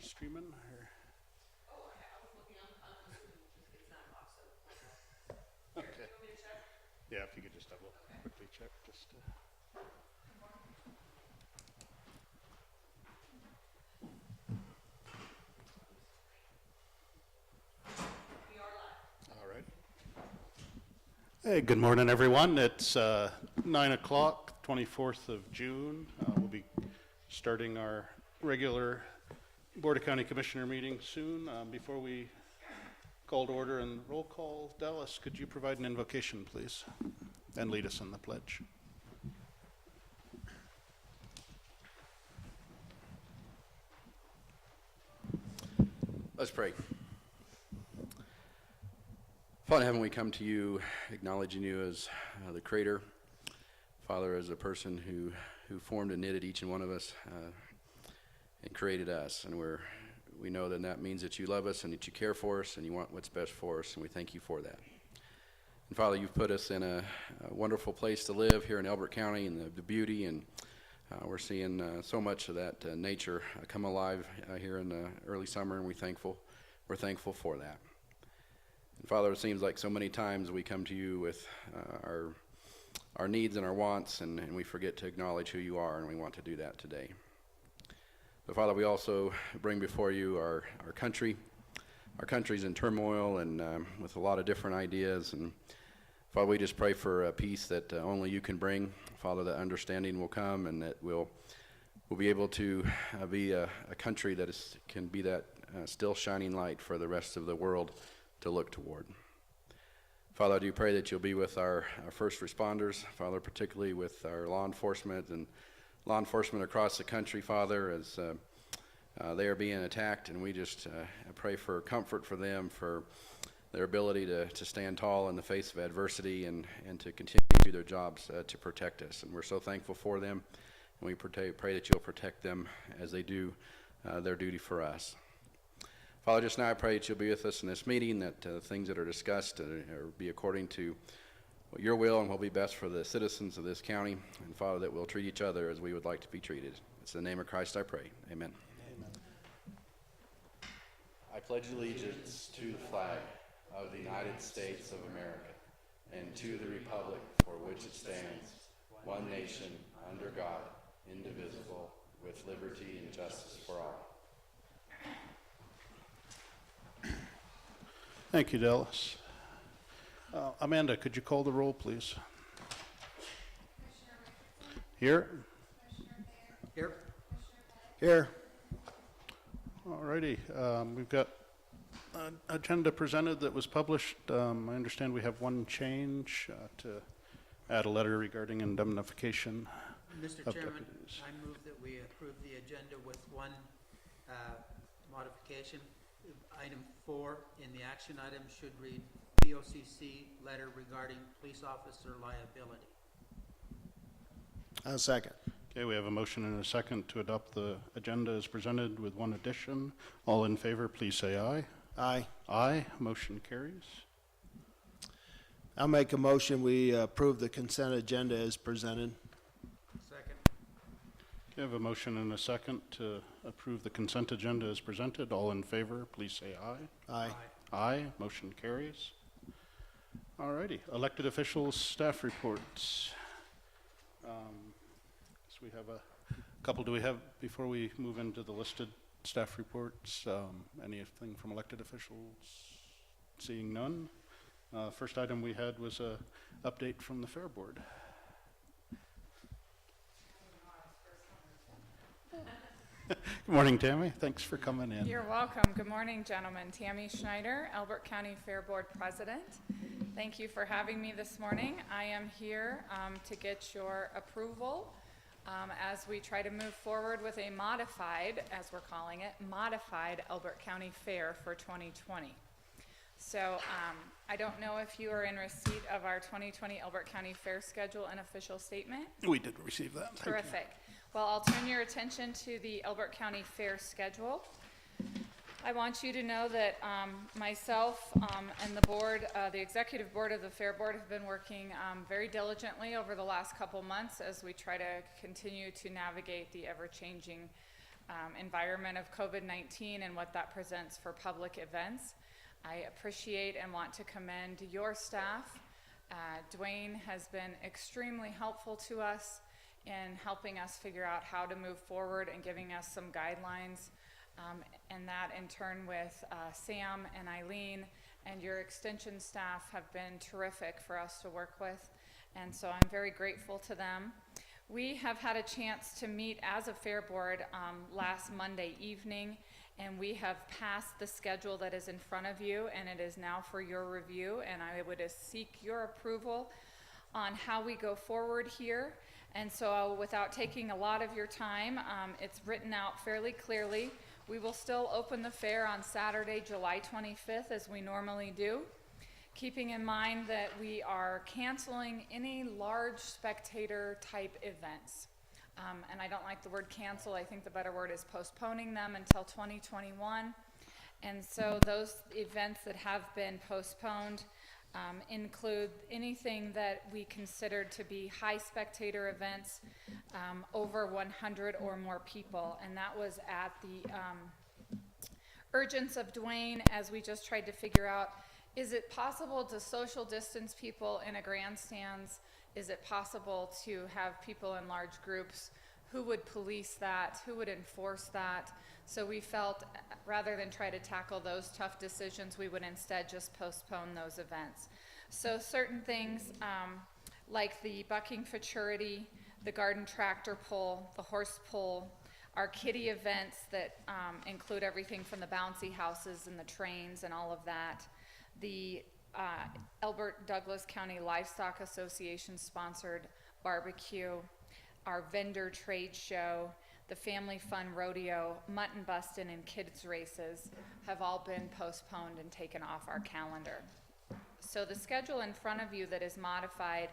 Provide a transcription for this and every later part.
streaming? Or? Oh, okay. I was looking on it's not off, so. Here, Okay. you want me to check? Yeah, if you could just double quickly check. Just. We are live. All right. Hey, good morning, everyone. It's 9 o'clock, 24th of June. We'll be starting our regular Board of County Commissioner meeting soon. Before we call to order and roll call, Dallas, could you provide an invocation, please, and lead us in the pledge? Let's pray. Father in heaven, we come to you acknowledging you as the Creator. Father, as a person who formed and knitted each and one of us and created us. And we know that means that you love us and that you care for us and you want what's best for us, and we thank you for that. And Father, you've put us in a wonderful place to live here in Elbert County, and the beauty, and we're seeing so much of that nature come alive here in the early summer, and we're thankful for that. And Father, it seems like so many times we come to you with our needs and our wants, and we forget to acknowledge who you are, and we want to do that today. But Father, we also bring before you our country. Our country's in turmoil and with a lot of different ideas, and Father, we just pray for a peace that only you can bring. Father, that understanding will come, and that we'll be able to be a country that can be that still shining light for the rest of the world to look toward. Father, I do pray that you'll be with our first responders, Father, particularly with our law enforcement and law enforcement across the country, Father, as they are being attacked, and we just pray for comfort for them, for their ability to stand tall in the face of adversity and to continue to do their jobs to protect us. And we're so thankful for them, and we pray that you'll protect them as they do their duty for us. Father, just now I pray that you'll be with us in this meeting, that things that are discussed be according to your will and will be best for the citizens of this county. And Father, that we'll treat each other as we would like to be treated. It's in the name of Christ I pray. Amen. Amen. I pledge allegiance to the flag of the United States of America and to the republic for which it stands, one nation, under God, indivisible, with liberty and justice for all. Thank you, Dallas. Amanda, could you call the roll, please? Here. Here. Here. All righty. We've got an agenda presented that was published. I understand we have one change to add a letter regarding indemnification. Mr. of Chairman, deputies. I move that we approve the agenda with one modification. Item 4 in the action item should read BoCC letter regarding police officer liability. I'll second. Okay, we have a motion and a second to adopt the agenda as presented with one addition. All in favor, please say aye. Aye. Aye. Motion carries. I'll make a motion we approve the consent agenda as presented. Second. Okay, I have a motion and a second to approve the consent agenda as presented. All in favor, please say aye. Aye. Aye. Motion carries. All righty. Elected officials, staff reports. So we have a couple. Do we have, before we move into the listed staff reports, anything from elected officials? Seeing none. First item we had was a update from the Fair Board. Good morning, Tammy. Thanks for coming in. You're welcome. Good morning, gentlemen. Tammy Schneider, Elbert County Fair Board President. Thank you for having me this morning. I am here to get your approval as we try to move forward with a modified, as we're calling it, modified Elbert County Fair for 2020. So I don't know if you are in receipt of our 2020 Elbert County Fair schedule and official statement. We did receive that. Thank you. Terrific. Well, I'll turn your attention to the Elbert County Fair schedule. I want you to know that myself and the board, the executive board of the Fair Board, have been working very diligently over the last couple months as we try to continue to navigate the ever-changing environment of COVID-19 and what that presents for public events. I appreciate and want to commend your staff. Dwayne has been extremely helpful to us in helping us figure out how to move forward and giving us some guidelines. And that in turn with Sam and Eileen and your extension staff have been terrific for us to work with. And so I'm very grateful to them. We have had a chance to meet as a Fair Board last Monday evening, and we have passed the schedule that is in front of you, and it is now for your review, and I would seek your approval on how we go forward here. And so without taking a lot of your time, it's written out fairly clearly. We will still open the fair on Saturday, July 25th, as we normally do, keeping in mind that we are canceling any large spectator type events. And I don't like the word cancel. I think the better word is postponing them until 2021. And so those events that have been postponed include anything that we considered to be high spectator events, over 100 or more people. And that was at the urgence of Dwayne, as we just tried to figure out, is it possible to social distance people in a grandstands? Is it possible to have people in large groups? Who would police that? Who would enforce that? So we felt rather than try to tackle those tough decisions, we would instead just postpone those events. So certain things like the bucking futurity, the garden tractor pull, the horse pull, our kiddie events that include everything from the bouncy houses and the trains and all of that, the Elbert Douglas County Livestock Association sponsored barbecue, our vendor trade show, the family fun rodeo, mutton bustin', and kids races have all been postponed and taken off our calendar. So the schedule in front of you that is modified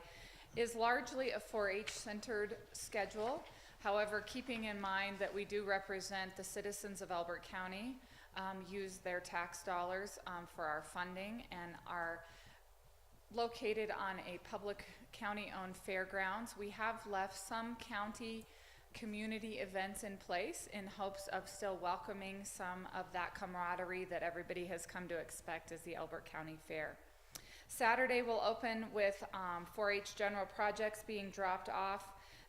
is largely a 4-H centered schedule. However, keeping in mind that we do represent the citizens of Elbert County, use their tax dollars for our funding, and are located on a public county-owned fairgrounds. We have left some county community events in place in hopes of still welcoming some of that camaraderie that everybody has come to expect as the Elbert County Fair. Saturday will open with 4-H general projects being dropped off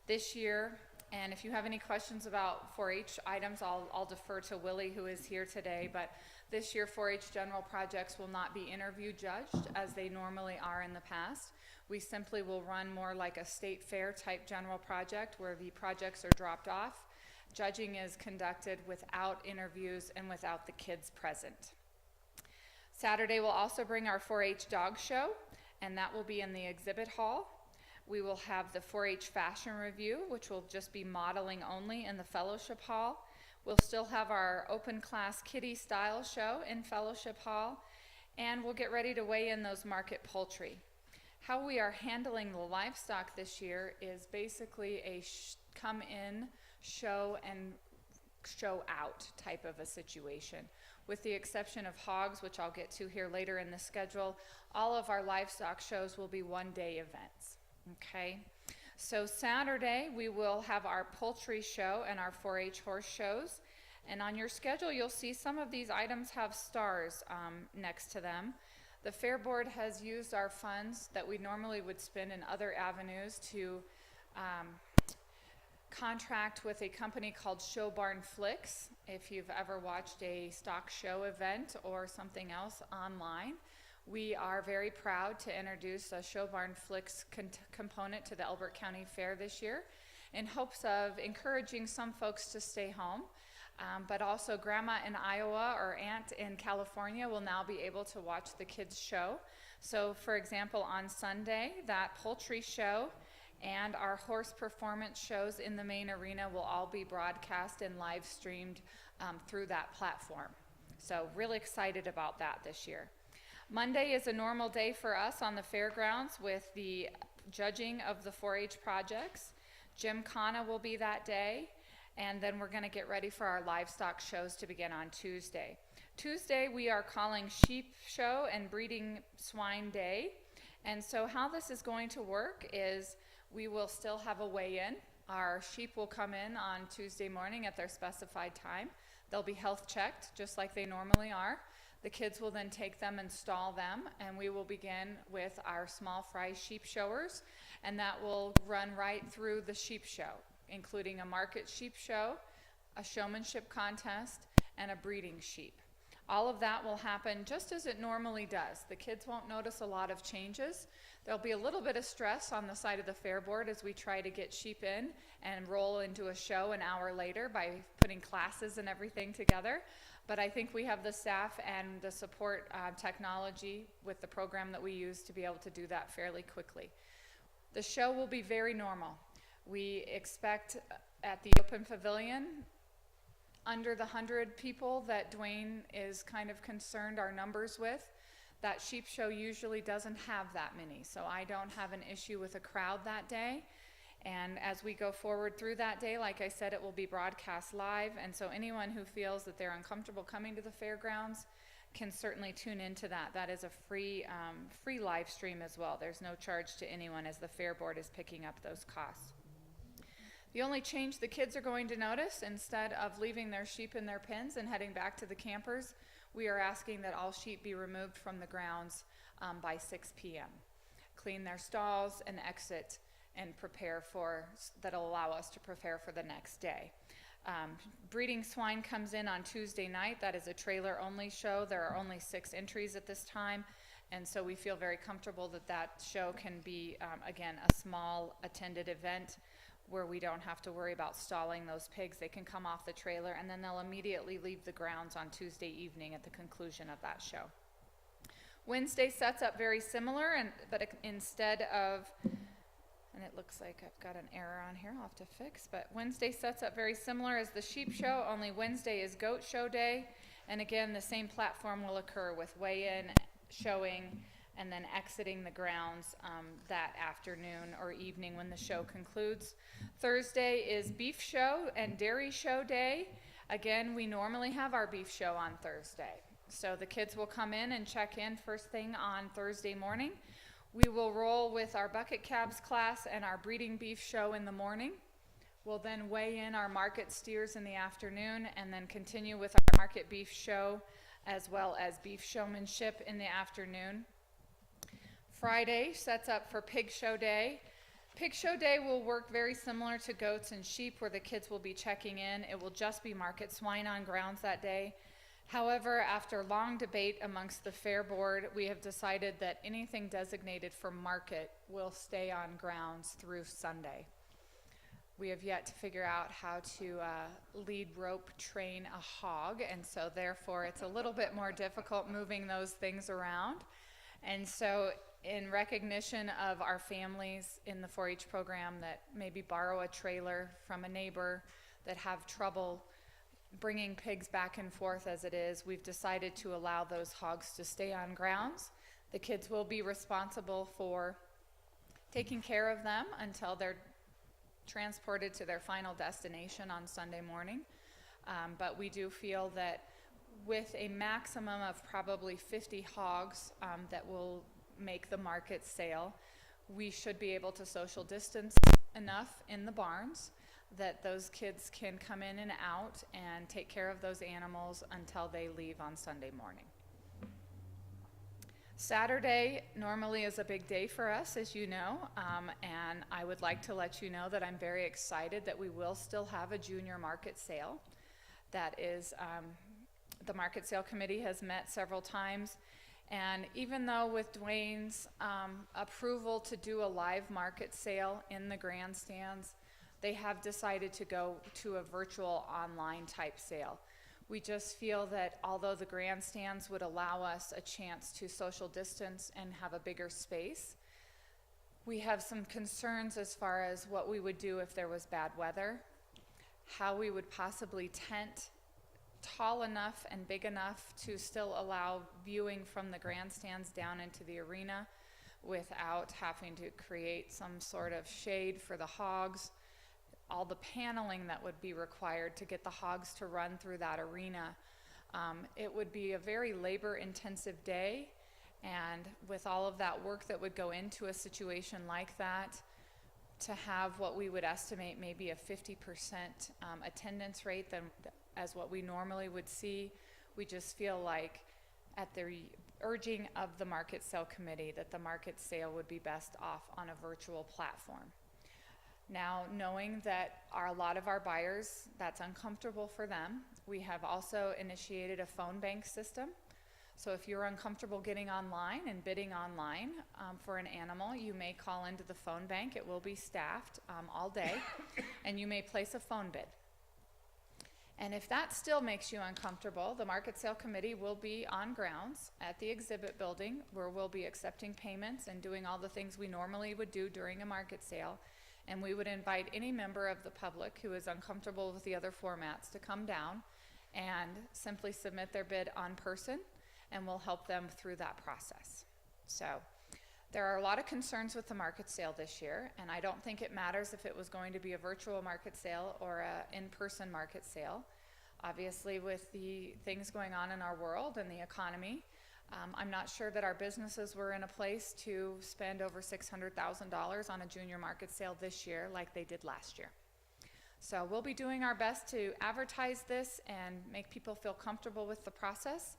this year. And if you have any questions about 4-H items, I'll defer to Willie, who is here today. But this year, 4-H general projects will not be interview judged as they normally are in the past. We simply will run more like a state fair type general project where the projects are dropped off. Judging is conducted without interviews and without the kids present. Saturday will also bring our 4-H dog show, and that will be in the exhibit hall. We will have the 4-H fashion review, which will just be modeling only in the fellowship hall. We'll still have our open class kiddie style show in fellowship hall, and we'll get ready to weigh in those market poultry. How we are handling the livestock this year is basically a come in, show, and show out type of a situation. With the exception of hogs, which I'll get to here later in the schedule, all of our livestock shows will be one-day events. Okay, so Saturday we will have our poultry show and our 4-H horse shows, and on your schedule you'll see some of these items have stars next to them. The Fair Board has used our funds that we normally would spend in other avenues to contract with a company called Show Barn Flicks. If you've ever watched a stock show event or something else online, we are very proud to introduce a Show Barn Flicks component to the Elbert County Fair this year in hopes of encouraging some folks to stay home. But also grandma in Iowa or aunt in California will now be able to watch the kids show. So for example, on Sunday, that poultry show and our horse performance shows in the main arena will all be broadcast and live streamed through that platform. So really excited about that this year. Monday is a normal day for us on the fairgrounds with the judging of the 4-H projects. Jim Kana will be that day, and then we're going to get ready for our livestock shows to begin on Tuesday. Tuesday we are calling Sheep Show and Breeding Swine Day, and so how this is going to work is we will still have a weigh-in Our sheep will come in on Tuesday morning at their specified time. They'll be health checked, just like they normally are. The kids will then take them and stall them, and we will begin with our small fry sheep showers, and that will run right through the sheep show, including a market sheep show, a showmanship contest, and a breeding sheep. All of that will happen just as it normally does. The kids won't notice a lot of changes. There'll be a little bit of stress on the side of the fair board as we try to get sheep in and roll into a show an hour later by putting classes and everything together. But I think we have the staff and the support technology with the program that we use to be able to do that fairly quickly. The show will be very normal. We expect at the open pavilion under the 100 people that Dwayne is kind of concerned our numbers with. That sheep show usually doesn't have that many, so I don't have an issue with a crowd that day. And as we go forward through that day, like I said, it will be broadcast live, and so anyone who feels that they're uncomfortable coming to the fairgrounds can certainly tune into that. That is a free live stream as well. There's no charge to anyone as the fair board is picking up those costs. The only change the kids are going to notice, instead of leaving their sheep in their pens and heading back to the campers, we are asking that all sheep be removed from the grounds by 6 p.m. Clean their stalls and exit and that'll allow us to prepare for the next day. Breeding swine comes in on Tuesday night. That is a trailer only show. There are only 6 entries at this time, and so we feel very comfortable that show can be, again, a small attended event where we don't have to worry about stalling those pigs. They can come off the trailer and then they'll immediately leave the grounds on Tuesday evening at the conclusion of that show. Wednesday sets up very similar, but instead of, and it looks like I've got an error on here I'll have to fix, but Wednesday sets up very similar as the sheep show, only Wednesday is goat show day, and again the same platform will occur with weigh-in, showing, and then exiting the grounds that afternoon or evening when the show concludes. Thursday is beef show and dairy show day. Again, we normally have our beef show on Thursday. So the kids will come in and check in first thing on Thursday morning. We will roll with our bucket calves class and our breeding beef show in the morning. We'll then weigh in our market steers in the afternoon and then continue with our market beef show as well as beef showmanship in the afternoon. Friday sets up for Pig Show Day. Pig Show Day will work very similar to goats and sheep, where the kids will be checking in. It will just be market swine on grounds that day. However, after long debate amongst the fair board, we have decided that anything designated for market will stay on grounds through Sunday. We have yet to figure out how to lead rope train a hog, and so therefore it's a little bit more difficult moving those things around. And so in recognition of our families in the 4-H program that maybe borrow a trailer from a neighbor that have trouble bringing pigs back and forth as it is, we've decided to allow those hogs to stay on grounds. The kids will be responsible for taking care of them until they're transported to their final destination on Sunday morning. But we do feel that with a maximum of probably 50 hogs that will make the market sale, we should be able to social distance enough in the barns that those kids can come in and out and take care of those animals until they leave on Sunday morning. Saturday normally is a big day for us, as you know, and I would like to let you know that I'm very excited that we will still have a junior market sale. That is, the market sale committee has met several times, and even though with Dwayne's approval to do a live market sale in the grandstands, they have decided to go to a virtual online type sale. We just feel that although the grandstands would allow us a chance to social distance and have a bigger space, we have some concerns as far as what we would do if there was bad weather, how we would possibly tent tall enough and big enough to still allow viewing from the grandstands down into the arena without having to create some sort of shade for the hogs, all the paneling that would be required to get the hogs to run through that arena. It would be a very labor-intensive day, and with all of that work that would go into a situation like that, to have what we would estimate maybe a 50% attendance rate than as what we normally would see. We just feel like at the urging of the market sale committee that the market sale would be best off on a virtual platform. Now, knowing that a lot of our buyers, that's uncomfortable for them, we have also initiated a phone bank system. So if you're uncomfortable getting online and bidding online for an animal, you may call into the phone bank. It will be staffed all day, and you may place a phone bid. And if that still makes you uncomfortable, the market sale committee will be on grounds at the exhibit building, where we'll be accepting payments and doing all the things we normally would do during a market sale. And we would invite any member of the public who is uncomfortable with the other formats to come down and simply submit their bid on person, and we'll help them through that process. So there are a lot of concerns with the market sale this year, and I don't think it matters if it was going to be a virtual market sale or an in-person market sale. Obviously, with the things going on in our world and the economy, I'm not sure that our businesses were in a place to spend over $600,000 on a junior market sale this year like they did last year. So we'll be doing our best to advertise this and make people feel comfortable with the process.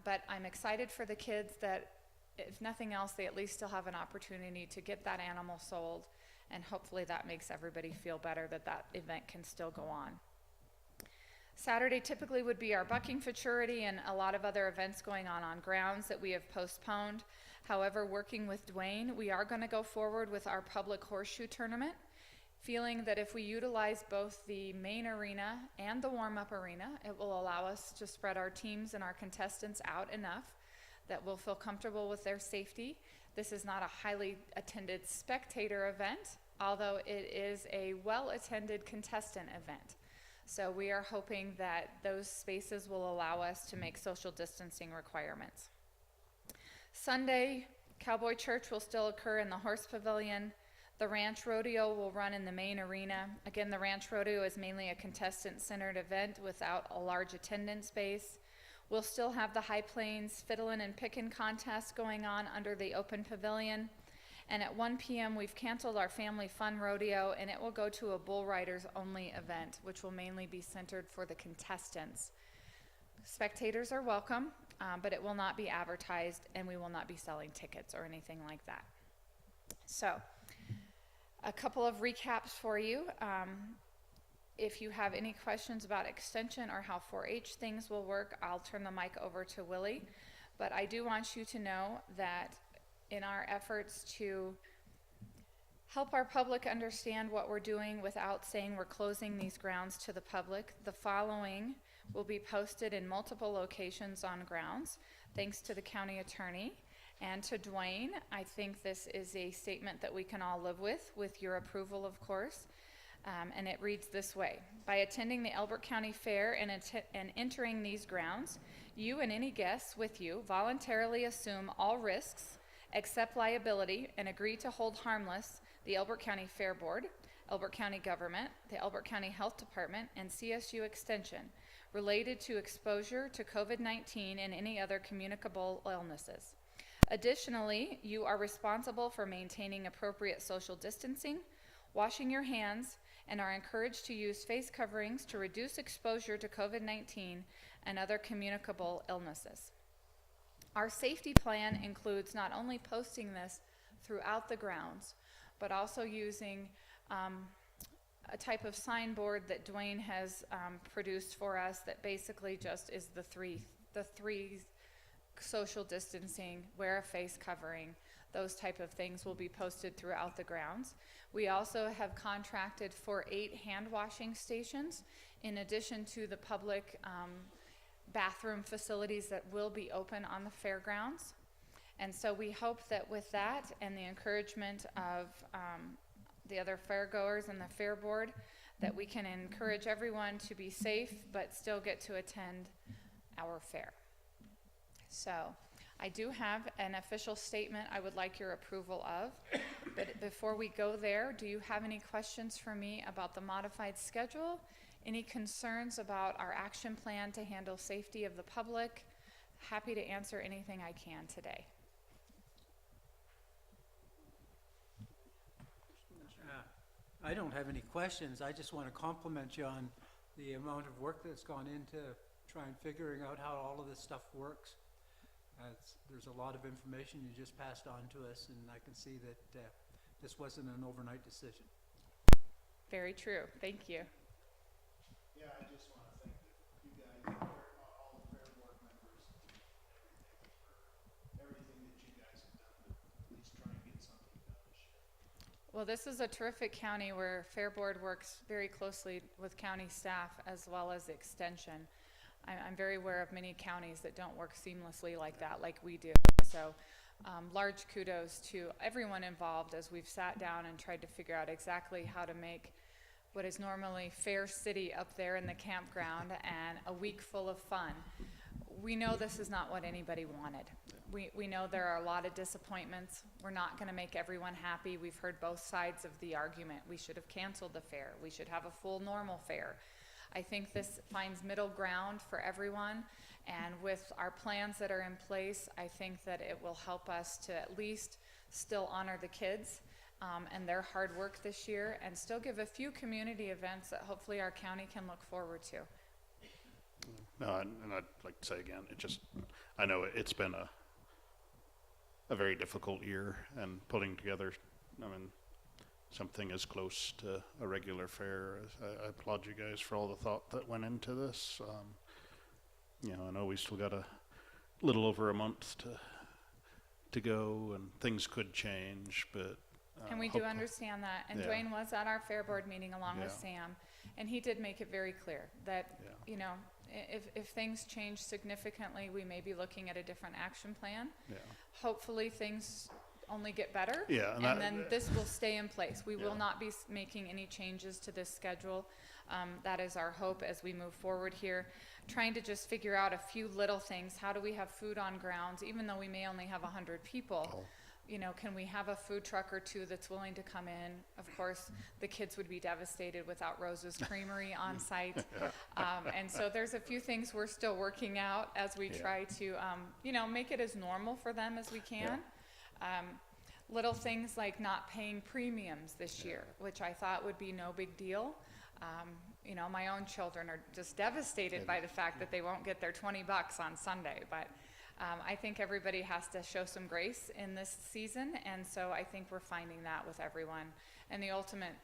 But I'm excited for the kids that, if nothing else, they at least still have an opportunity to get that animal sold, and hopefully that makes everybody feel better that that event can still go on. Saturday typically would be our bucking futurity and a lot of other events going on grounds that we have postponed. However, working with Dwayne, we are going to go forward with our public horseshoe tournament, feeling that if we utilize both the main arena and the warm-up arena, it will allow us to spread our teams and our contestants out enough that we'll feel comfortable with their safety. This is not a highly attended spectator event, although it is a well-attended contestant event. So we are hoping that those spaces will allow us to make social distancing requirements. Sunday, Cowboy Church will still occur in the Horse Pavilion. The Ranch Rodeo will run in the main arena. Again, the Ranch Rodeo is mainly a contestant-centered event without a large attendance base. We'll still have the High Plains Fiddlin' and Pickin' contest going on under the open pavilion. And at 1 p.m. we've canceled our Family Fun Rodeo, and it will go to a bull riders only event, which will mainly be centered for the contestants. Spectators are welcome, but it will not be advertised, and we will not be selling tickets or anything like that. So, a couple of recaps for you. If you have any questions about extension or how 4-H things will work, I'll turn the mic over to Willie. But I do want you to know that in our efforts to help our public understand what we're doing without saying we're closing these grounds to the public, the following will be posted in multiple locations on grounds, thanks to the county attorney and to Dwayne. I think this is a statement that we can all live with your approval, of course. And it reads this way: by attending the Elbert County Fair and entering these grounds, you and any guests with you voluntarily assume all risks, accept liability, and agree to hold harmless the Elbert County Fair Board, Elbert County Government, the Elbert County Health Department, and CSU Extension related to exposure to COVID-19 and any other communicable illnesses. Additionally, you are responsible for maintaining appropriate social distancing, washing your hands, and are encouraged to use face coverings to reduce exposure to COVID-19 and other communicable illnesses. Our safety plan includes not only posting this throughout the grounds, but also using a type of signboard that Dwayne has produced for us that basically just is the three social distancing, wear a face covering, those type of things will be posted throughout the grounds. We also have contracted for 8 hand washing stations in addition to the public bathroom facilities that will be open on the fairgrounds. And so we hope that with that and the encouragement of the other fairgoers and the fair board, that we can encourage everyone to be safe but still get to attend our fair. So I do have an official statement I would like your approval of, but before we go there, do you have any questions for me about the modified schedule? Any concerns about our action plan to handle safety of the public? Happy to answer anything I can today. I don't have any questions. I just want to compliment you on the amount of work that's gone into trying figuring out how all of this stuff works. There's a lot of information you just passed on to us, and I can see that this wasn't an overnight decision. Very true. Thank you. Yeah, I just want to thank you guys, all the Fair Board members, for everything that you guys have done to at least try and get something done this year. Well, this is a terrific county where Fair Board works very closely with county staff as well as extension. I'm very aware of many counties that don't work seamlessly like that, like we do. So large kudos to everyone involved as we've sat down and tried to figure out exactly how to make what is normally Fair City up there in the campground and a week full of fun. We know this is not what anybody wanted. We know there are a lot of disappointments. We're not going to make everyone happy. We've heard both sides of the argument. We should have canceled the fair. We should have a full normal fair. I think this finds middle ground for everyone, and with our plans that are in place, I think that it will help us to at least still honor the kids and their hard work this year, and still give a few community events that hopefully our county can look forward to. No, and I'd like to say again, I know it's been a very difficult year, and putting together, something as close to a regular fair. I applaud you guys for all the thought that went into this. I know we still got a little over a month to go, and things could change, but And we do understand that. And Yeah. Dwayne was at our Fair Board meeting along with Yeah. Sam, and he did make it very clear that, Yeah. if things change significantly, we may be looking at a different action plan. Yeah. Hopefully, things only get better. Yeah, and And that- then this will stay in place. We will Yeah. not be making any changes to this schedule. That is our hope as we move forward here. Trying to just figure out a few little things. How do we have food on grounds, even though we may only have 100 people? Oh. Can we have a food truck or two that's willing to come in? Of course, the kids would be devastated without Rose's Creamery on site. And so there's a few things we're still working out as we try to, make it as normal for them as we can. Little things like not paying premiums this year, which I thought would be no big deal. My own children are just devastated by the fact that they won't get their $20 on Sunday, but I think everybody has to show some grace in this season, and so I think we're finding that with everyone. And the ultimate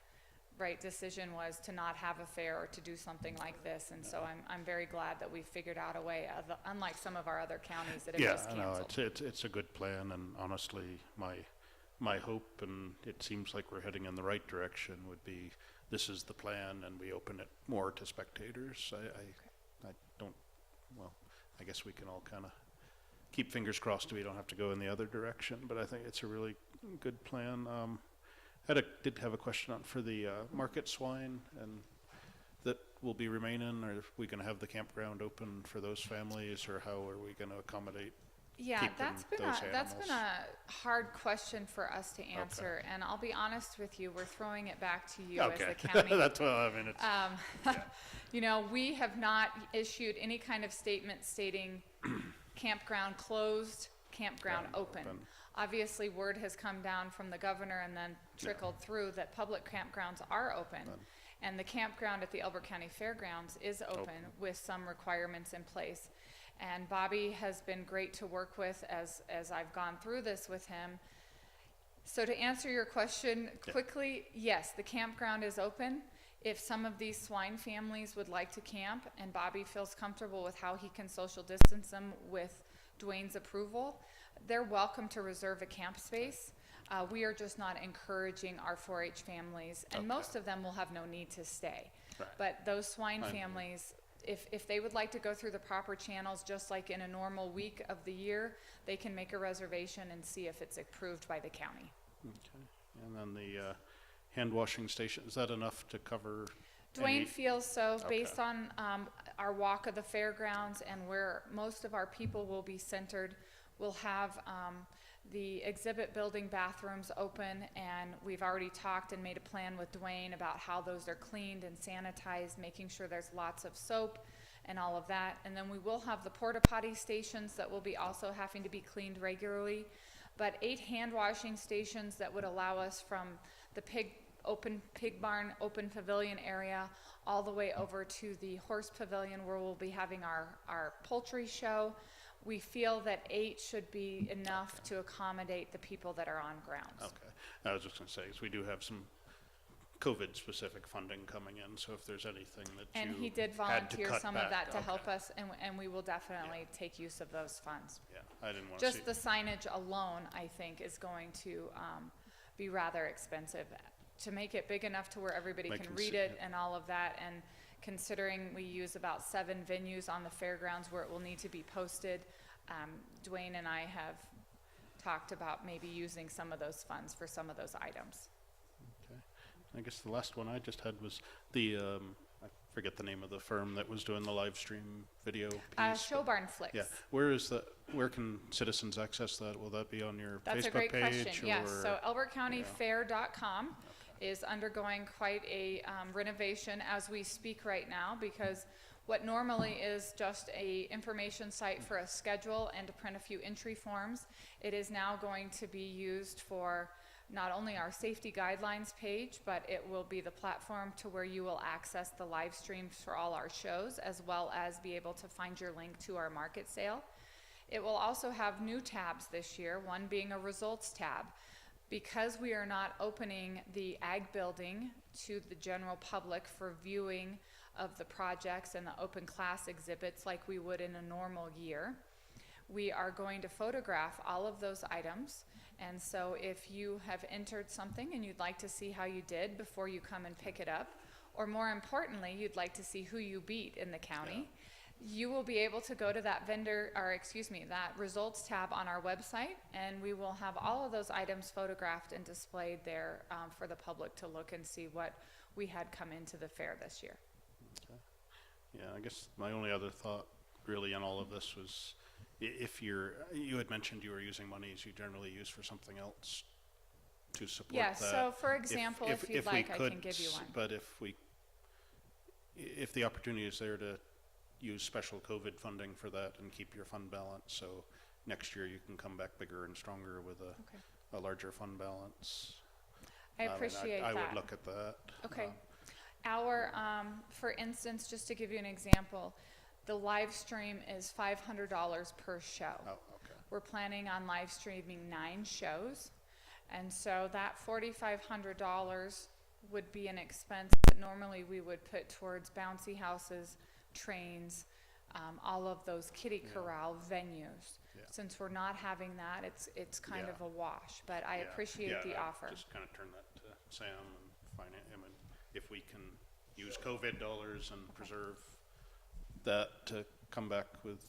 right decision was to not have a fair or to do something like this, and so I'm very glad that we figured out a way, unlike some of our other counties that have just Yeah, no, canceled. it's a good plan, and honestly, my hope, and it seems like we're heading in the right direction, would be this is the plan, and we open it more to spectators. I guess we can all kind of keep fingers crossed we don't have to go in the other direction, but I think it's a really good plan. Did have a question for the market swine, and that will be remaining, or are we going to have the campground open for those families, or how are we going to accommodate? Yeah, keeping that's been those a hard question for us to answer, and I'll be honest with you, we're throwing it back to you as the county. That's what it's. We have not issued any kind of statement stating campground closed, campground open. Obviously, word has come down from the governor and then trickled through that public campgrounds are open. And the campground at the Elbert County Fairgrounds is open with some requirements in place. And Bobby has been great to work with as I've gone through this with him. So to answer your question quickly, yes, the campground is open. If some of these swine families would like to camp and Bobby feels comfortable with how he can social distance them with Dwayne's approval, they're welcome to reserve a camp space. We are just not encouraging our 4-H families, and most of them will have no need to stay. Right. But those swine families, if they would like to go through the proper channels, just like in a normal week of the year, they can make a reservation and see if it's approved by the county. Okay. And then the hand washing station, is that enough to cover? Dwayne feels so, Okay. based on our walk of the fairgrounds and where most of our people will be centered. We'll have the exhibit building bathrooms open, and we've already talked and made a plan with Dwayne about how those are cleaned and sanitized, making sure there's lots of soap and all of that. And then we will have the porta potty stations that will be also having to be cleaned regularly, but 8 hand washing stations that would allow us from the pig open pig barn, open pavilion area, all the way over to the horse pavilion where we'll be having our poultry show. We feel that 8 should be enough to accommodate the people that are on grounds. Okay. I was just gonna say, 'cause we do have some COVID-specific funding coming in, so if there's anything that you And he did had to volunteer cut some of back, that to help okay. us, and we will definitely take use of those funds. Yeah, I didn't want to see. Just the signage alone, I think, is going to be rather expensive. To make it big enough to where everybody They can can read see it it. and all of that, and considering we use about 7 venues on the fairgrounds where it will need to be posted, Dwayne and I have talked about maybe using some of those funds for some of those items. Okay. I guess the last one I just had was the, I forget the name of the firm that was doing the live stream video piece. Show Barn Flicks. Yeah, where can citizens access that? Will that be on your That's a Facebook great page? question, yes. or- So elbertcountyfair.com is undergoing quite a renovation as we speak right now, because what normally is just a information site for a schedule and to print a few entry forms, it is now going to be used for not only our safety guidelines page, but it will be the platform to where you will access the live streams for all our shows, as well as be able to find your link to our market sale. It will also have new tabs this year, one being a results tab. Because we are not opening the ag building to the general public for viewing of the projects and the open class exhibits like we would in a normal year, we are going to photograph all of those items. And so if you have entered something and you'd like to see how you did before you come and pick it up, or more importantly, you'd like to see who you beat in the county, you will be able to go to that that results tab on our website, and we will have all of those items photographed and displayed there for the public to look and see what we had come into the fair this year. Yeah, I guess my only other thought really on all of this was if you had mentioned you were using monies you generally use for something else to support Yeah, that. so for example, if you'd we like, I can could give you one. But if the opportunity is there to use special COVID funding for that and keep your fund balance, so next year you can come back bigger and stronger with a larger fund balance. I appreciate that. I would look at that. Okay. Our, for instance, just to give you an example, the live stream is $500 per show. Oh, okay. We're planning on live streaming 9 shows, and so that $4,500 would be an expense that normally we would put towards bouncy houses, trains, all of those kiddie corral venues. Yeah. Since we're not having that, it's kind of a wash, but I appreciate the offer. Just kind of turn that to Sam and find him, and if we can use COVID dollars and preserve that to come back with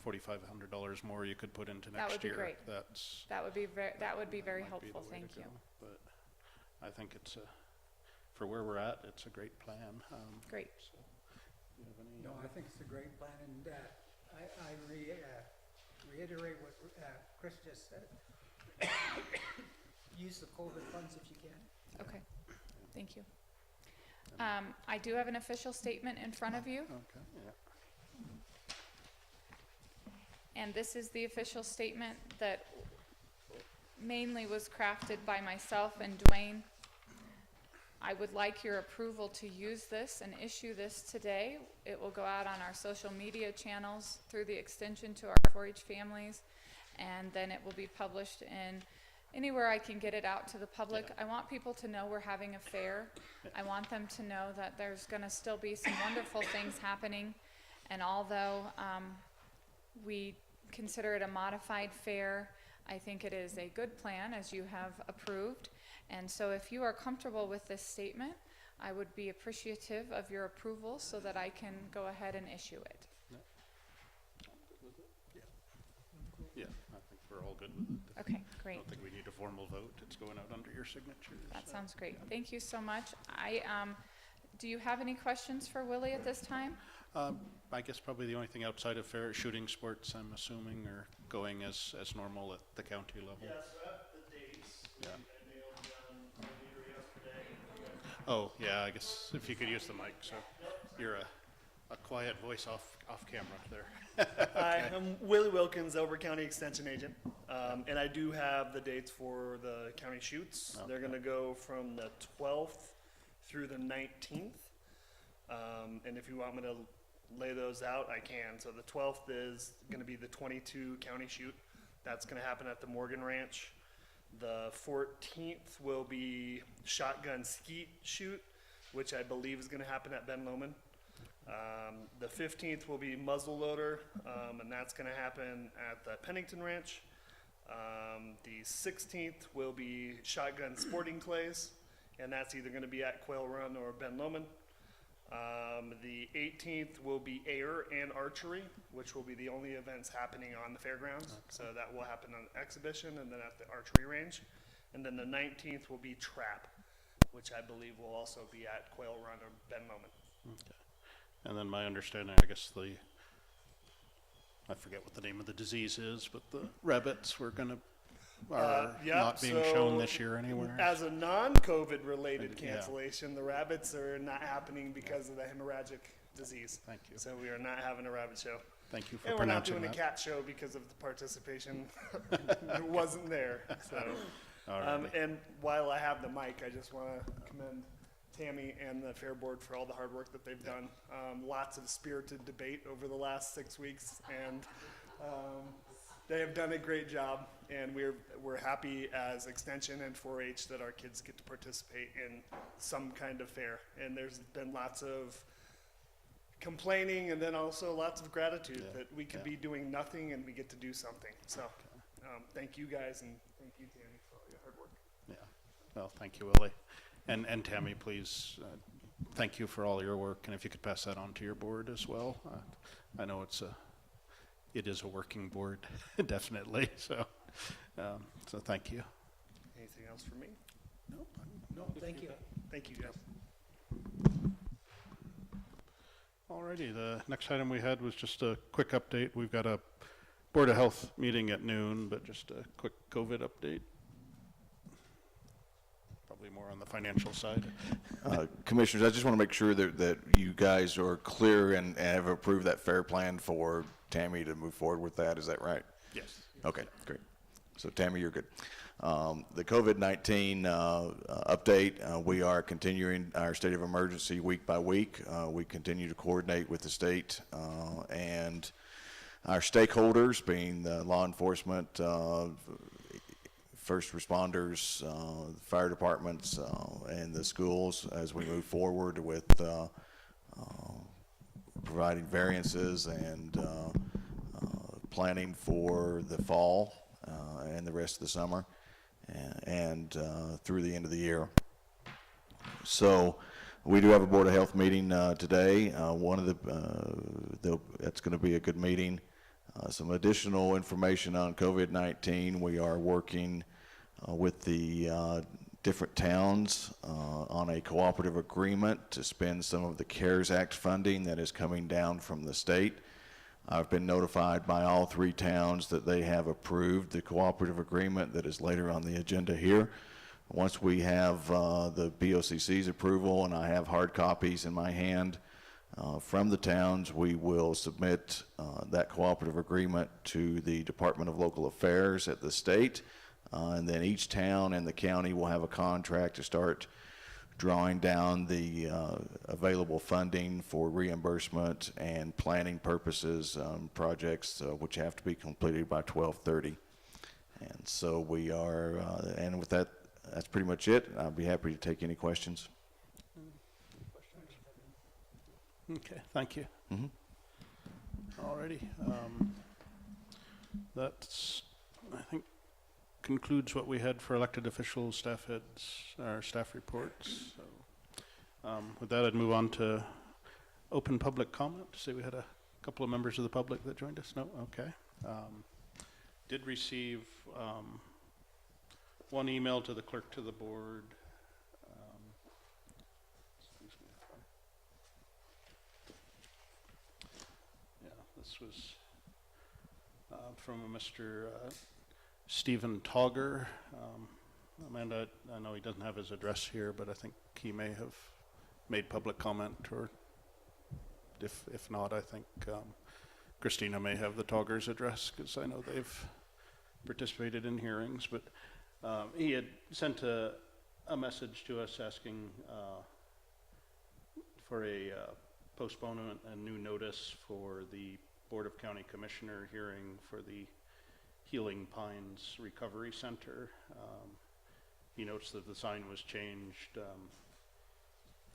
$4,500 more you could put into That would next be year. great. That's That would be very might be the helpful, way to thank you. go, but I think for where we're at, it's a great plan. Great. So, do you have any No, I think it's a great plan, and I reiterate what Chris just said. Use the COVID funds if you can. Okay, thank you. I do have an official statement in front of you, Okay, yeah. and this is the official statement that mainly was crafted by myself and Dwayne. I would like your approval to use this and issue this today. It will go out on our social media channels through the extension to our 4-H families, and then it will be published in anywhere I can get it out to the public. I want people to know we're having a fair. I want them to know that there's gonna still be some wonderful things happening, and although we consider it a modified fair, I think it is a good plan, as you have approved. And so if you are comfortable with this statement, I would be appreciative of your approval so that I can go ahead and issue it. Yeah, I think we're all good with it. Okay, I great. don't think we need a formal vote. It's going out under your signature. That so. sounds great. Thank you so much. Do you have any questions for Willie at this time? I guess probably the only thing outside of fair shooting sports, I'm assuming, are going as normal at the county level. Yeah, so at the dates, Yeah. I mailed the meter yesterday. Oh, yeah, I guess if you could use the mic, so you're a a quiet voice off camera there. Hi, I'm Willie Wilkins, Elbert County Extension Agent. And I do have the dates for the county shoots. They're gonna go from the 12th through the 19th. And if you want me to lay those out, I can. So the 12th is gonna be the 22 county shoot. That's gonna happen at the Morgan Ranch. The 14th will be shotgun skeet shoot, which I believe is gonna happen at Ben Lomond. The 15th will be muzzleloader, and that's gonna happen at the Pennington Ranch. The 16th will be shotgun sporting clays, and that's either gonna be at Quail Run or Ben Lomond. The 18th will be air and archery, which will be the only events happening on the fairgrounds. So that will happen on the exhibition and then at the archery range. And then the 19th will be trap, which I believe will also be at Quail Run or Ben Lomond. Okay. And then my understanding, I guess I forget what the name of the disease is, but the rabbits are Yep, not being shown this year anywhere. As a non-COVID related Yeah. cancellation, the rabbits are not happening because of the hemorrhagic disease. Thank you. So we are not having a rabbit show. Thank you for And we're not pronouncing doing a that. cat show because of the participation. It wasn't there, so. All righty. And while I have the mic, I just want to commend Tammy and the Fair Board for all the hard work that they've done. Lots of spirited debate over the last 6 weeks, and they have done a great job. And we're happy as Extension and 4-H that our kids get to participate in some kind of fair. And there's been lots of complaining and then also lots of gratitude that we could be doing nothing and we get to do something. So thank you guys, and thank you, Tammy, for all your hard work. Yeah. Well, thank you, Willie. And Tammy, please, thank you for all your work. And if you could pass that on to your board as well. I know it is a working board, definitely. So thank you. Anything else for me? No, Thank you. Thank you, guys. Alrighty, the next item we had was just a quick update. We've got a Board of Health meeting at noon, but just a quick COVID update. Probably more on the financial side. Commissioners, I just want to make sure that you guys are clear and have approved that fair plan for Tammy to move forward with that. Is that right? Yes. Okay, great. So Tammy, you're good. The COVID-19 update, we are continuing our state of emergency week by week. We continue to coordinate with the state and our stakeholders, being the law enforcement, first responders, fire departments, and the schools as we move forward with providing variances and planning for the fall and the rest of the summer and through the end of the year. So we do have a Board of Health meeting today. One of that's going to be a good meeting. Some additional information on COVID-19. We are working with the different towns on a cooperative agreement to spend some of the CARES Act funding that is coming down from the state. I've been notified by all 3 towns that they have approved the cooperative agreement that is later on the agenda here. Once we have the BoCC's approval and I have hard copies in my hand from the towns, we will submit that cooperative agreement to the Department of Local Affairs at the state. And then each town and the county will have a contract to start drawing down the available funding for reimbursement and planning purposes, projects which have to be completed by 12/30. And so we are, and with that, that's pretty much it. I'll be happy to take any questions. Okay, thank you. Alrighty. That's, I think, concludes what we had for elected officials, staff heads, our staff reports. So, with that, I'd move on to open public comment. See, we had a couple of members of the public that joined us. No, okay. Did receive one email to the clerk to the board. Excuse me. Yeah, this was from a Mr. Stephen Togger. Amanda, I know he doesn't have his address here, but I think he may have made public comment or If not, I think Christina may have the Toggers address, because I know they've participated in hearings. But he had sent a message to us asking for a postponement and new notice for the Board of County Commissioner hearing for the Healing Pines Recovery Center. He notes that the sign was changed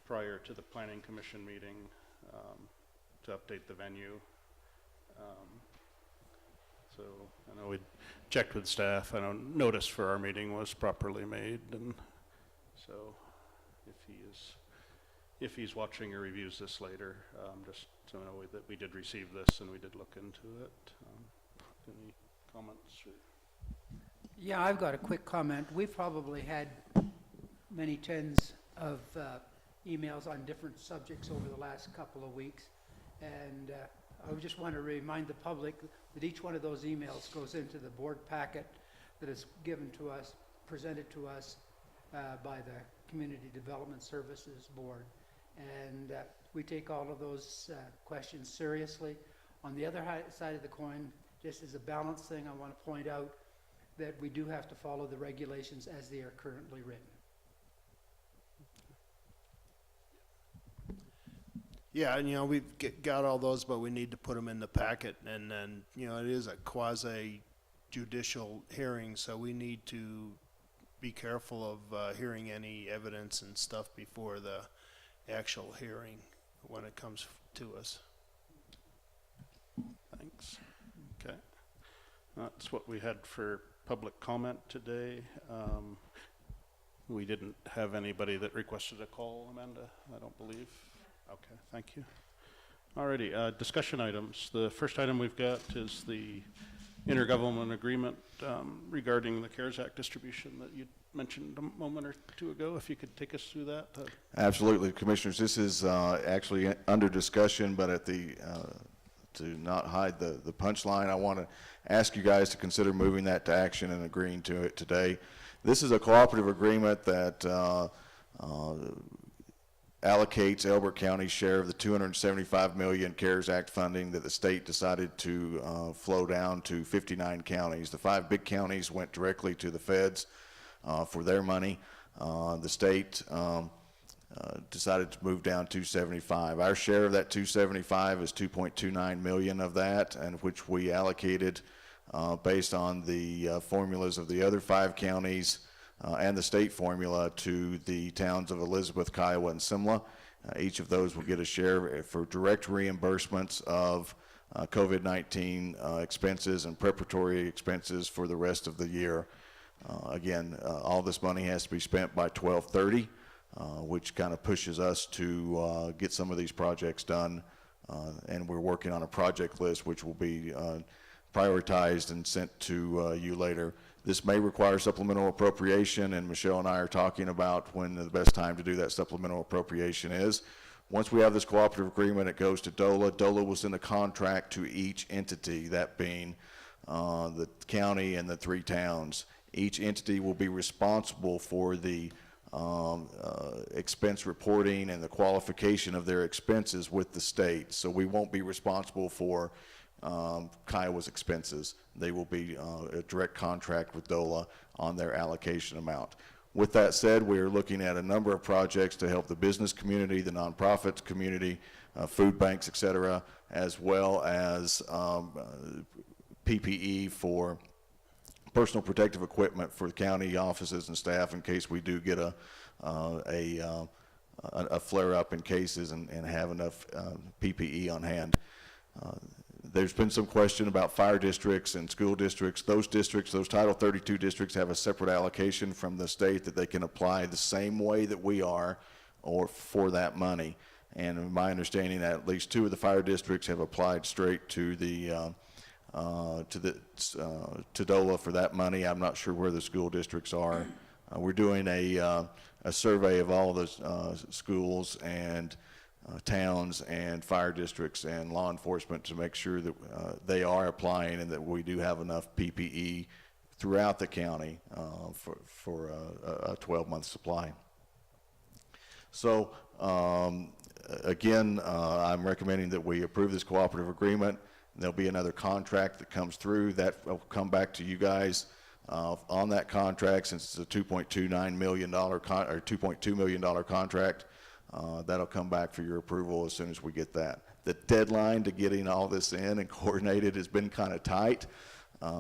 prior to the Planning Commission meeting to update the venue. So I know we checked with staff. I know notice for our meeting was properly made, and so if he's watching or reviews this later, just to know that we did receive this and we did look into it. Any comments? Yeah, I've got a quick comment. We've probably had many tens of emails on different subjects over the last couple of weeks. And I just want to remind the public that each one of those emails goes into the board packet that is given to us, presented to us by the Community Development Services Board. And we take all of those questions seriously. On the other side of the coin, just as a balance thing, I want to point out that we do have to follow the regulations as they are currently written. Yeah, and we've got all those, but we need to put them in the packet, and then, it is a quasi-judicial hearing, so we need to be careful of hearing any evidence and stuff before the actual hearing when it comes to us. Thanks. Okay. That's what we had for public comment today. We didn't have anybody that requested a call, Amanda, I don't believe. Okay, thank you. Alrighty, discussion items. The first item we've got is the intergovernmental agreement regarding the CARES Act distribution that you mentioned a moment or two ago. If you could take us through that. Absolutely, Commissioners. This is actually under discussion, but at the to not hide the punchline, I want to ask you guys to consider moving that to action and agreeing to it today. This is a cooperative agreement that allocates Elbert County's share of the $275 million CARES Act funding that the state decided to flow down to 59 counties. The 5 big counties went directly to the feds for their money. The state decided to move down 275. Our share of that 275 is 2.29 million of that, and which we allocated based on the formulas of the other 5 counties and the state formula to the towns of Elizabeth, Kiowa, and Simla. Each of those will get a share for direct reimbursements of COVID-19 expenses and preparatory expenses for the rest of the year. Again, all this money has to be spent by 12/30, which kind of pushes us to get some of these projects done. And we're working on a project list which will be prioritized and sent to you later. This may require supplemental appropriation, and Michelle and I are talking about when the best time to do that supplemental appropriation is. Once we have this cooperative agreement, it goes to DOLA. DOLA will send a contract to each entity, that being the county and the 3 towns. Each entity will be responsible for the expense reporting and the qualification of their expenses with the state. So we won't be responsible for Kiowa's expenses. They will be a direct contract with DOLA on their allocation amount. With that said, we are looking at a number of projects to help the business community, the nonprofit community, food banks, et cetera, as well as PPE for personal protective equipment for county offices and staff in case we do get a flare-up in cases and have enough PPE on hand. There's been some question about fire districts and school districts. Those districts, those Title 32 districts, have a separate allocation from the state that they can apply the same way that we are or for that money. And in my understanding, at least 2 of the fire districts have applied straight to the to DOLA for that money. I'm not sure where the school districts are. We're doing a survey of all the schools and towns and fire districts and law enforcement to make sure that they are applying and that we do have enough PPE throughout the county for a 12-month supply. So, again, I'm recommending that we approve this cooperative agreement. There'll be another contract that comes through that will come back to you guys on that contract, since it's a $2.29 million or $2.2 million contract. That'll come back for your approval as soon as we get that. The deadline to getting all this in and coordinated has been kind of tight.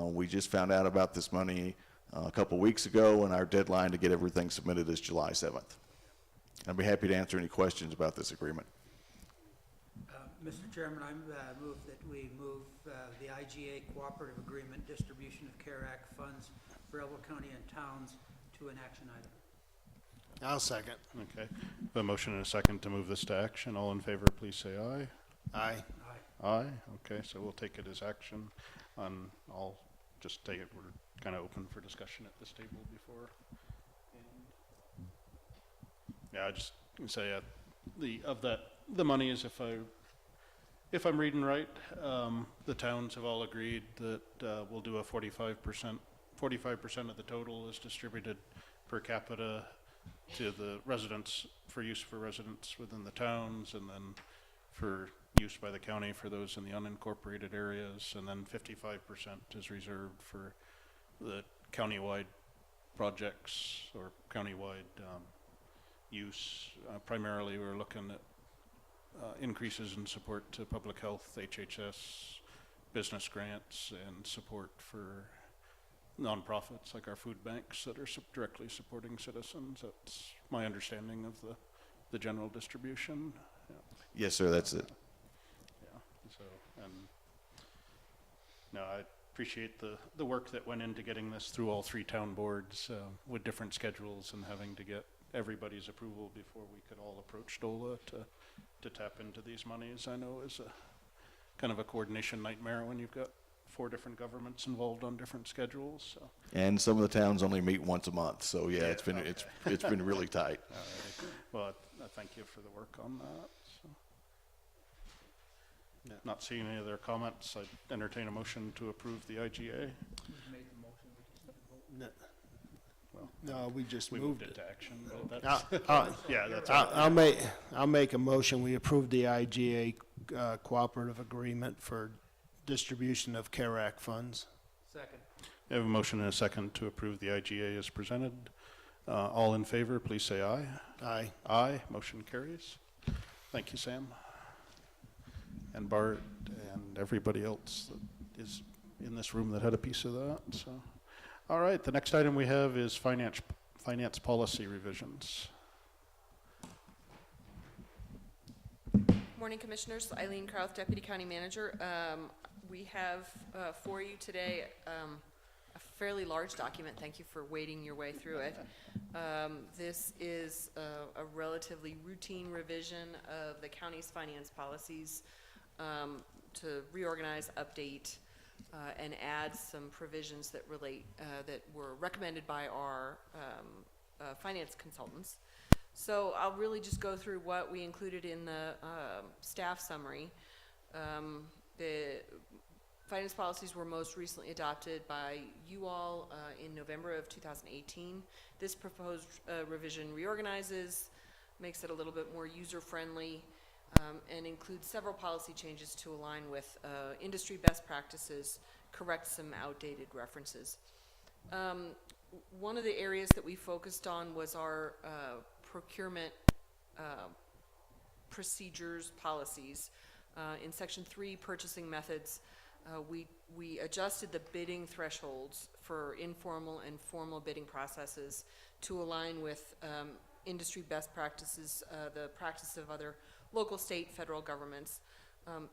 We just found out about this money a couple weeks ago, and our deadline to get everything submitted is July 7th. I'd be happy to answer any questions about this agreement. Mr. Chairman, I move that we move the IGA Cooperative Agreement Distribution of CARE Act funds for Elbert County and towns to an action item. I'll second. Okay. A motion and a second to move this to action. All in favor, please say aye. Aye. Aye. Aye. Okay, so we'll take it as action. I'll just take it, we're kind of open for discussion at this table before. Yeah, I just say the money is, if I'm reading right, the towns have all agreed that we'll do a 45% of the total is distributed per capita to the residents, for use for residents within the towns, and then for use by the county for those in the unincorporated areas, and then 55% is reserved for the countywide projects or countywide use. Primarily, we're looking at increases in support to public health, HHS, business grants, and support for nonprofits like our food banks that are directly supporting citizens. That's my understanding of the general distribution. Yeah. Yes, sir, that's it. Yeah. So, and no, I appreciate the work that went into getting this through all three town boards with different schedules and having to get everybody's approval before we could all approach DOLA to tap into these monies. I know is a kind of a coordination nightmare when you've got 4 different governments involved on different schedules. So. And some of the towns only meet once a month, so yeah, Yeah, it's been really tight. Well, I thank you for the work on that. So. Yeah. Not seeing any other comments, I'd entertain a motion to approve the IGA. Who's made the motion? We just need to vote. No, Well, we just we moved moved it it. to action. But that's, yeah, that's. I'll make a motion. We approve the IGA cooperative agreement for distribution of CARE Act funds. Second. I have a motion and a second to approve the IGA as presented. All in favor, please say aye. Aye. Aye. Motion carries. Thank you, Sam. And Bart and everybody else that is in this room that had a piece of that. So, all right. The next item we have is finance policy revisions. Morning, Commissioners. Eileen Krauth, Deputy County Manager. We have for you today a fairly large document. Thank you for wading your way through it. This is a relatively routine revision of the county's finance policies to reorganize, update, and add some provisions that relate that were recommended by our finance consultants. So I'll really just go through what we included in the staff summary. The finance policies were most recently adopted by you all in November of 2018. This proposed revision reorganizes, makes it a little bit more user-friendly, and includes several policy changes to align with industry best practices, correct some outdated references. One of the areas that we focused on was our procurement procedures, policies. In Section 3, purchasing methods, we adjusted the bidding thresholds for informal and formal bidding processes to align with industry best practices, the practice of other local, state, federal governments.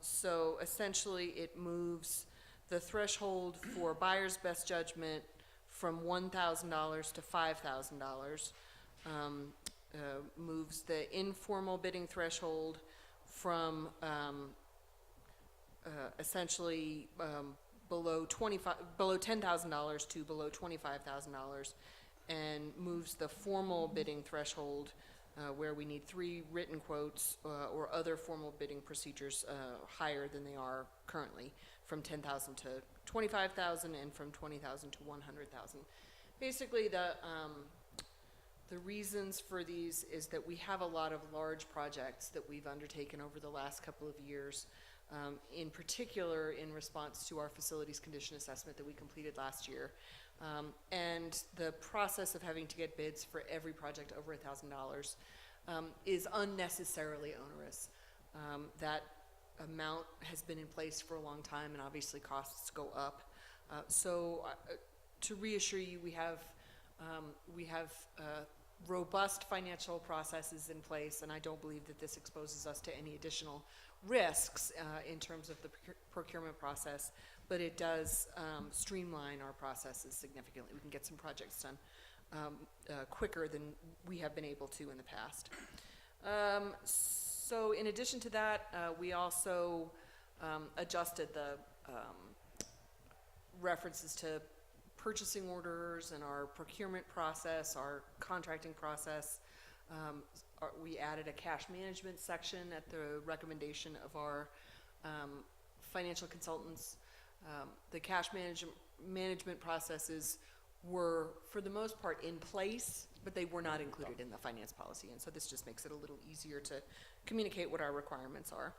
So essentially it moves the threshold for buyer's best judgment from $1,000 to $5,000, moves the informal bidding threshold from essentially below $10,000 to below $25,000, and moves the formal bidding threshold where we need 3 written quotes or other formal bidding procedures higher than they are currently, from $10,000 to $25,000 and from $20,000 to $100,000. Basically, The reasons for these is that we have a lot of large projects that we've undertaken over the last couple of years, in particular in response to our facilities condition assessment that we completed last year. And the process of having to get bids for every project over $1,000 is unnecessarily onerous. That amount has been in place for a long time, and obviously costs go up. To reassure you, we have robust financial processes in place, and I don't believe that this exposes us to any additional risks in terms of the procurement process, but it does streamline our processes significantly. We can get some projects done quicker than we have been able to in the past. So in addition to that, we also adjusted the references to purchasing orders and our procurement process, our contracting process. We added a cash management section at the recommendation of our financial consultants. The cash management processes were, for the most part, in place, but they were not included in the finance policy, and so this just makes it a little easier to communicate what our requirements are.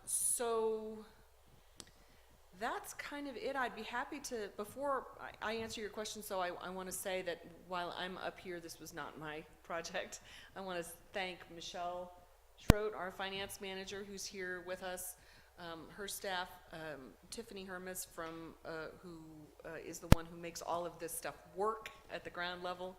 So that's kind of it. I'd be happy to, before I answer your question, so I want to say that while I'm up here, this was not my project. I want to thank Michelle Schroet, our finance manager, who's here with us, her staff, Tiffany Hermes, who is the one who makes all of this stuff work at the ground level,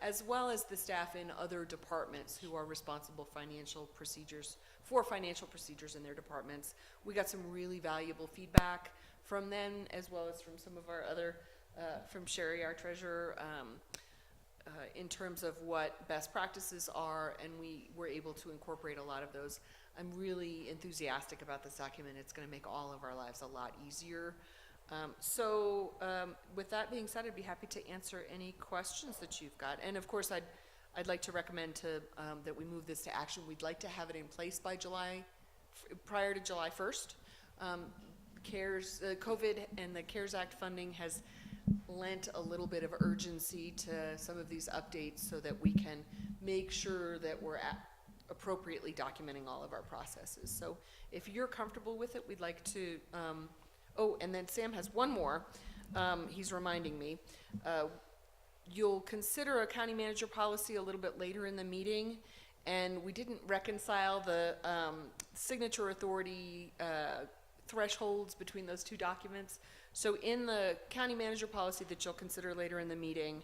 as well as the staff in other departments who are responsible for financial procedures in their departments. We got some really valuable feedback from them, as well as from some of our other, from Sherry, our treasurer, in terms of what best practices are, and we were able to incorporate a lot of those. I'm really enthusiastic about this document. It's going to make all of our lives a lot easier. With that being said, I'd be happy to answer any questions that you've got. And of course, I'd like to recommend that we move this to action. We'd like to have it in place by prior to July 1st. COVID and the CARES Act funding has lent a little bit of urgency to some of these updates so that we can make sure that we're appropriately documenting all of our processes. So if you're comfortable with it, we'd like to, and then Sam has one more, he's reminding me. You'll consider a county manager policy a little bit later in the meeting, and we didn't reconcile the signature authority thresholds between those two documents. So in the county manager policy that you'll consider later in the meeting,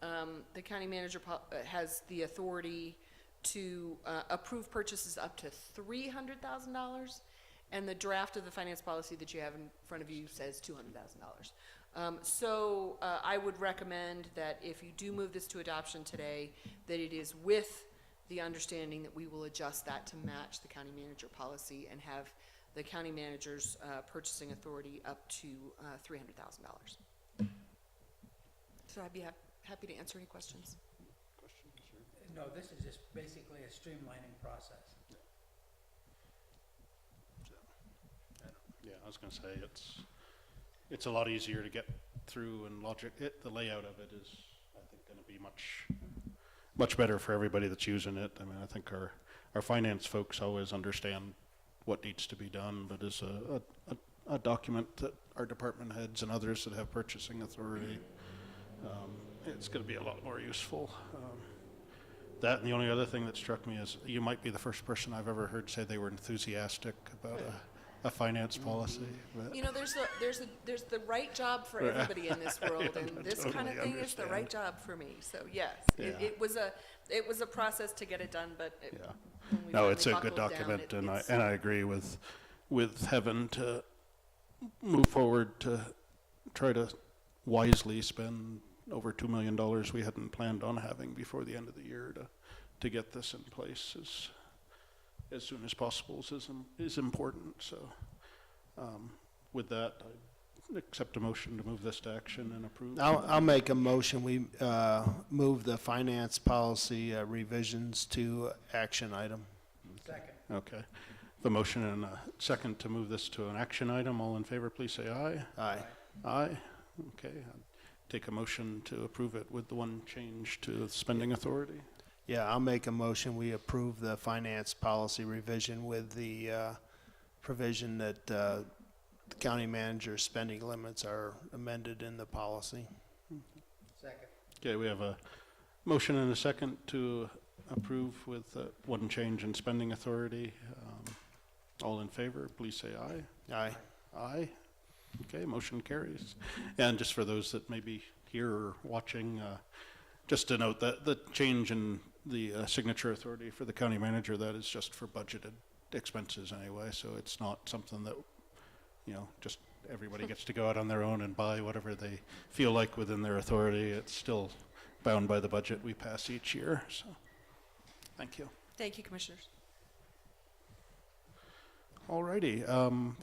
the county manager has the authority to approve purchases up to $300,000, and the draft of the finance policy that you have in front of you says $200,000. I would recommend that if you do move this to adoption today, that it is with the understanding that we will adjust that to match the county manager policy and have the county manager's purchasing authority up to $300,000. So I'd be happy to answer any questions. No, this is just basically a streamlining process. Yeah, I was going to say it's a lot easier to get through, and the layout of it is, I think, going to be much better for everybody that's using it. I mean, I think our finance folks always understand what needs to be done, but as a document that our department heads and others that have purchasing authority, it's going to be a lot more useful. That, and the only other thing that struck me is you might be the first person I've ever heard say they were enthusiastic about a finance policy. But You know, there's the right job for everybody in this world, and this kind of thing is the right job for me. So yes, Yeah. it was a process to get it done, but yeah. when we No, finally it's a good buckled down, document, it's- and I agree with having to move forward to try to wisely spend over $2 million we hadn't planned on having before the end of the year to get this in place as soon as possible is important. So with that, I accept a motion to move this to action and approve. I'll make a motion. We move the finance policy revisions to action item. Second. Okay. The motion and a second to move this to an action item. All in favor, please say aye. Aye. Aye. Okay. take a motion to approve it with the one change to spending authority. Yeah, I'll make a motion, we approve the finance policy revision with the provision that the county manager's spending limits are amended in the policy. Second. Okay, we have a motion and a second to approve with one change in spending authority. All in favor, please say aye. Aye. Aye. Okay, motion carries. And just for those that may be here or watching, just to note that the change in the signature authority for the county manager, that is just for budgeted expenses anyway, so it's not something that, you know, just everybody gets to go out on their own and buy whatever they feel like within their authority. It's still bound by the budget we pass each year, so thank you. Thank you, Commissioners. Alrighty,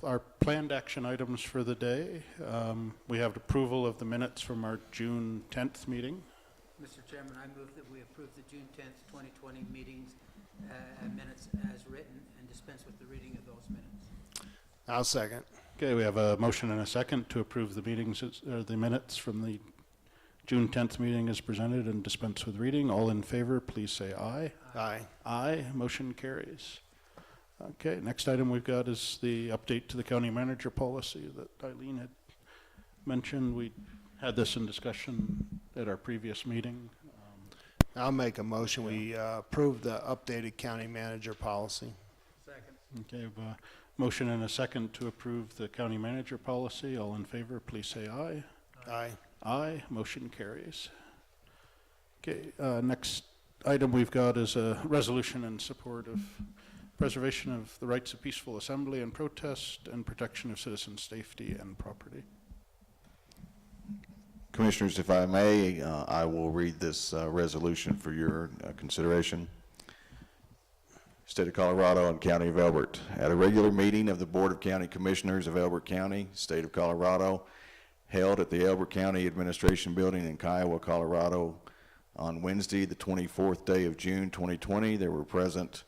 our planned action items for the day. We have approval of the minutes from our June 10th meeting. Mr. Chairman, I move that we approve the June 10th, 2020 meetings minutes as written and dispense with the reading of those minutes. I'll second. Okay, we have a motion and a second to approve the meetings, the minutes from the June 10th meeting as presented and dispense with reading. All in favor, please say aye. Aye. Aye, motion carries. Okay, next item we've got is the update to the county manager policy that Eileen had mentioned. We had this in discussion at our previous meeting. I'll make a motion, we approve the updated county manager policy. Second. Okay, we have a motion and a second to approve the county manager policy. All in favor, please say aye. Aye. Aye, motion carries. Okay, next item we've got is a resolution in support of preservation of the rights of peaceful assembly and protest and protection of citizen safety and property. Commissioners, if I may, I will read this resolution for your consideration. State of Colorado and County of Elbert. At a regular meeting of the Board of County Commissioners of Elbert County, State of Colorado, held at the Elbert County Administration Building in Kiowa, Colorado, on Wednesday, the 24th day of June 2020, there were present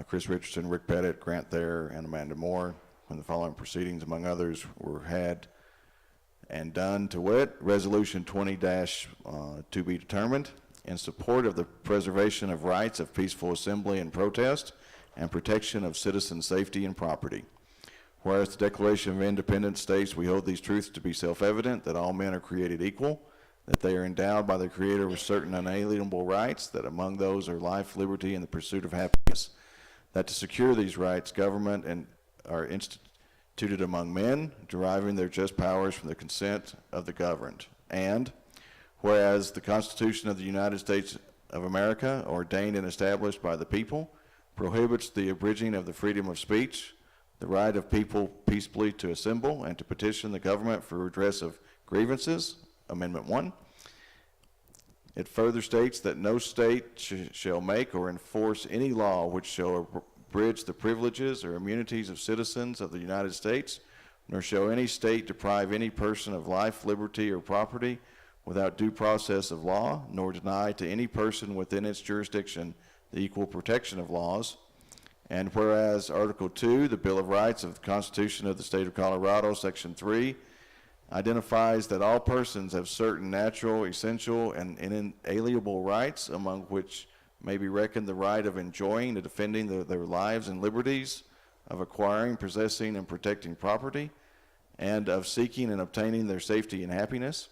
Chris Richardson, Rick Pettit, Grant Thayer, and Amanda Moore, when the following proceedings, among others, were had and done, to wit, Resolution 20-to be determined, in support of the preservation of rights of peaceful assembly and protest and protection of citizen safety and property. Whereas the Declaration of Independence states, we hold these truths to be self-evident, that all men are created equal, that they are endowed by their Creator with certain unalienable rights, that among those are life, liberty, and the pursuit of happiness, that to secure these rights, government and are instituted among men, deriving their just powers from the consent of the governed. And whereas the Constitution of the United States of America, ordained and established by the people, prohibits the abridging of the freedom of speech, the right of people peaceably to assemble and to petition the government for redress of grievances, Amendment 1. It further states that no state shall make or enforce any law which shall abridge the privileges or immunities of citizens of the United States, nor shall any state deprive any person of life, liberty, or property without due process of law, nor deny to any person within its jurisdiction the equal protection of laws. And whereas Article 2, the Bill of Rights of the Constitution of the State of Colorado, Section 3, identifies that all persons have certain natural, essential, and inalienable rights, among which may be reckoned the right of enjoying and defending their lives and liberties, of acquiring, possessing, and protecting property, and of seeking and obtaining their safety and happiness.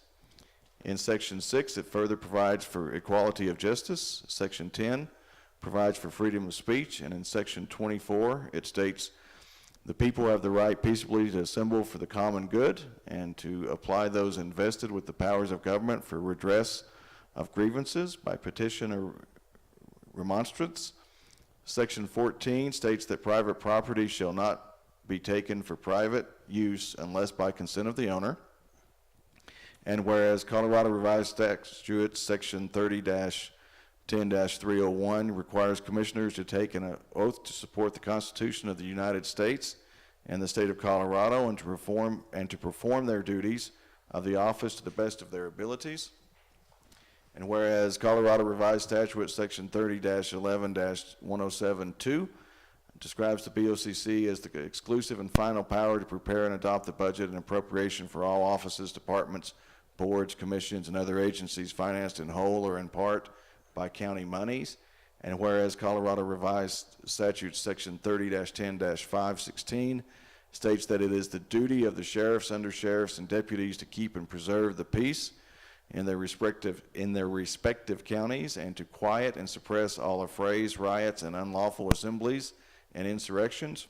In Section 6, it further provides for equality of justice. Section 10 provides for freedom of speech, and in Section 24, it states, the people have the right peaceably to assemble for the common good and to apply those invested with the powers of government for redress of grievances by petition or remonstrance. Section 14 states that private property shall not be taken for private use unless by consent of the owner. And whereas Colorado Revised Statutes Section 30-10-301 requires commissioners to take an oath to support the Constitution of the United States and the state of Colorado and to perform their duties of the office to the best of their abilities. And whereas Colorado Revised Statute Section 30-11-107-2 describes the BoCC as the exclusive and final power to prepare and adopt the budget and appropriation for all offices, departments, boards, commissions, and other agencies financed in whole or in part by county monies. And whereas Colorado Revised Statute Section 30-10-516 states that it is the duty of the sheriffs, undersheriffs, and deputies to keep and preserve the peace in their respective counties, and to quiet and suppress all affrays, riots, and unlawful assemblies and insurrections.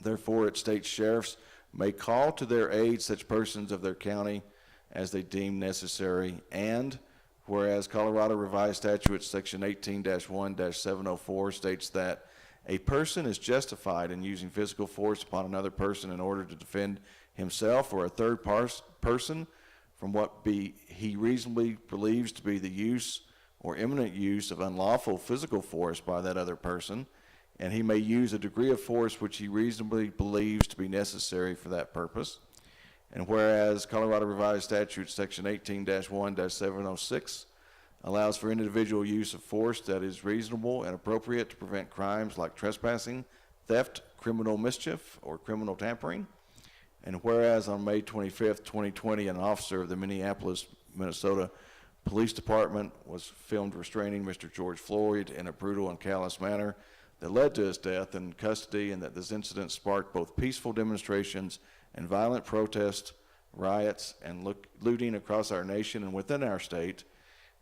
Therefore, it states sheriffs may call to their aid such persons of their county as they deem necessary. And whereas Colorado Revised Statute Section 18-1-704 states that a person is justified in using physical force upon another person in order to defend himself or a third person from what he reasonably believes to be the use or imminent use of unlawful physical force by that other person, and he may use a degree of force which he reasonably believes to be necessary for that purpose. And whereas Colorado Revised Statute Section 18-1-706 allows for individual use of force that is reasonable and appropriate to prevent crimes like trespassing, theft, criminal mischief, or criminal tampering. And whereas on May 25th, 2020, an officer of the Minneapolis, Minnesota Police Department was filmed restraining Mr. George Floyd in a brutal and callous manner that led to his death in custody, and that this incident sparked both peaceful demonstrations and violent protests, riots, and looting across our nation and within our state.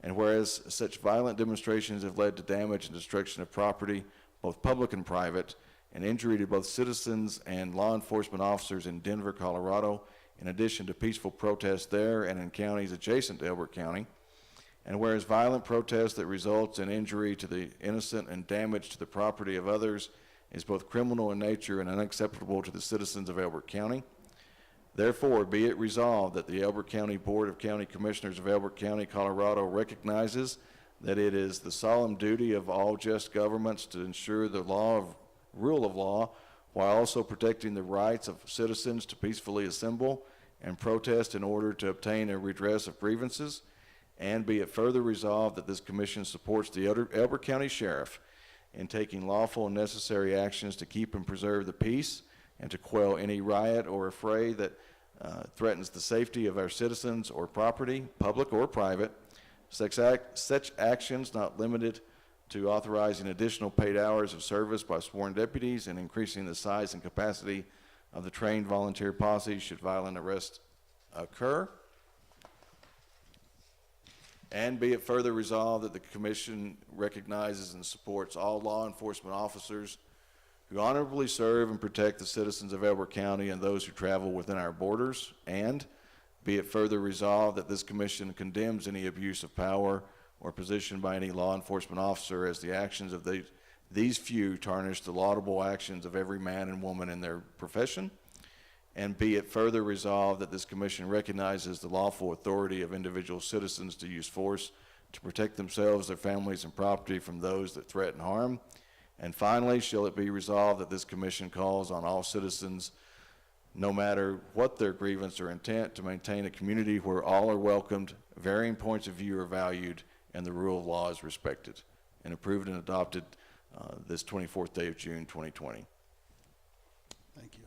And whereas such violent demonstrations have led to damage and destruction of property, both public and private, and injury to both citizens and law enforcement officers in Denver, Colorado, in addition to peaceful protests there and in counties adjacent to Elbert County. And whereas violent protest that results in injury to the innocent and damage to the property of others is both criminal in nature and unacceptable to the citizens of Elbert County. Therefore, be it resolved that the Elbert County Board of County Commissioners of Elbert County, Colorado recognizes that it is the solemn duty of all just governments to ensure the rule of law while also protecting the rights of citizens to peacefully assemble and protest in order to obtain a redress of grievances. And be it further resolved that this commission supports the Elbert County Sheriff in taking lawful and necessary actions to keep and preserve the peace and to quell any riot or affray that threatens the safety of our citizens or property, public or private. Such actions not limited to authorizing additional paid hours of service by sworn deputies and increasing the size and capacity of the trained volunteer posse should violent arrest occur. And be it further resolved that the commission recognizes and supports all law enforcement officers who honorably serve and protect the citizens of Elbert County and those who travel within our borders. And be it further resolved that this commission condemns any abuse of power or position by any law enforcement officer, as the actions of these few tarnish the laudable actions of every man and woman in their profession. And be it further resolved that this commission recognizes the lawful authority of individual citizens to use force to protect themselves, their families, and property from those that threaten harm. And finally, shall it be resolved that this commission calls on all citizens, no matter what their grievance or intent, to maintain a community where all are welcomed, varying points of view are valued, and the rule of law is respected. And approved and adopted this 24th day of June, 2020. Thank you.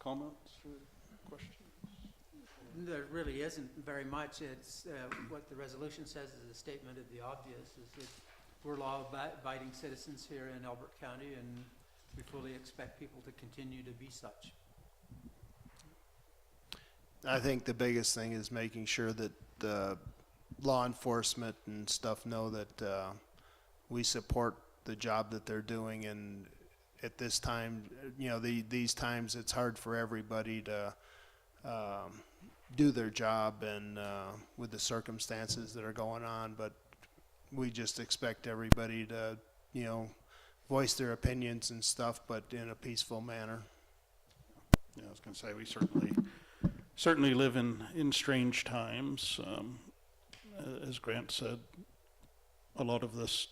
Comments or questions? There really isn't very much. It's what the resolution says is a statement of the obvious, is that we're law-abiding citizens here in Elbert County, and we fully expect people to continue to be such. I think the biggest thing is making sure that law enforcement and stuff know that we support the job that they're doing. And at this time, these times, it's hard for everybody to do their job, and with the circumstances that are going on. But we just expect everybody to, voice their opinions and stuff, but in a peaceful manner. Yeah, I was going to say, we certainly live in strange times. As Grant said, a lot of this,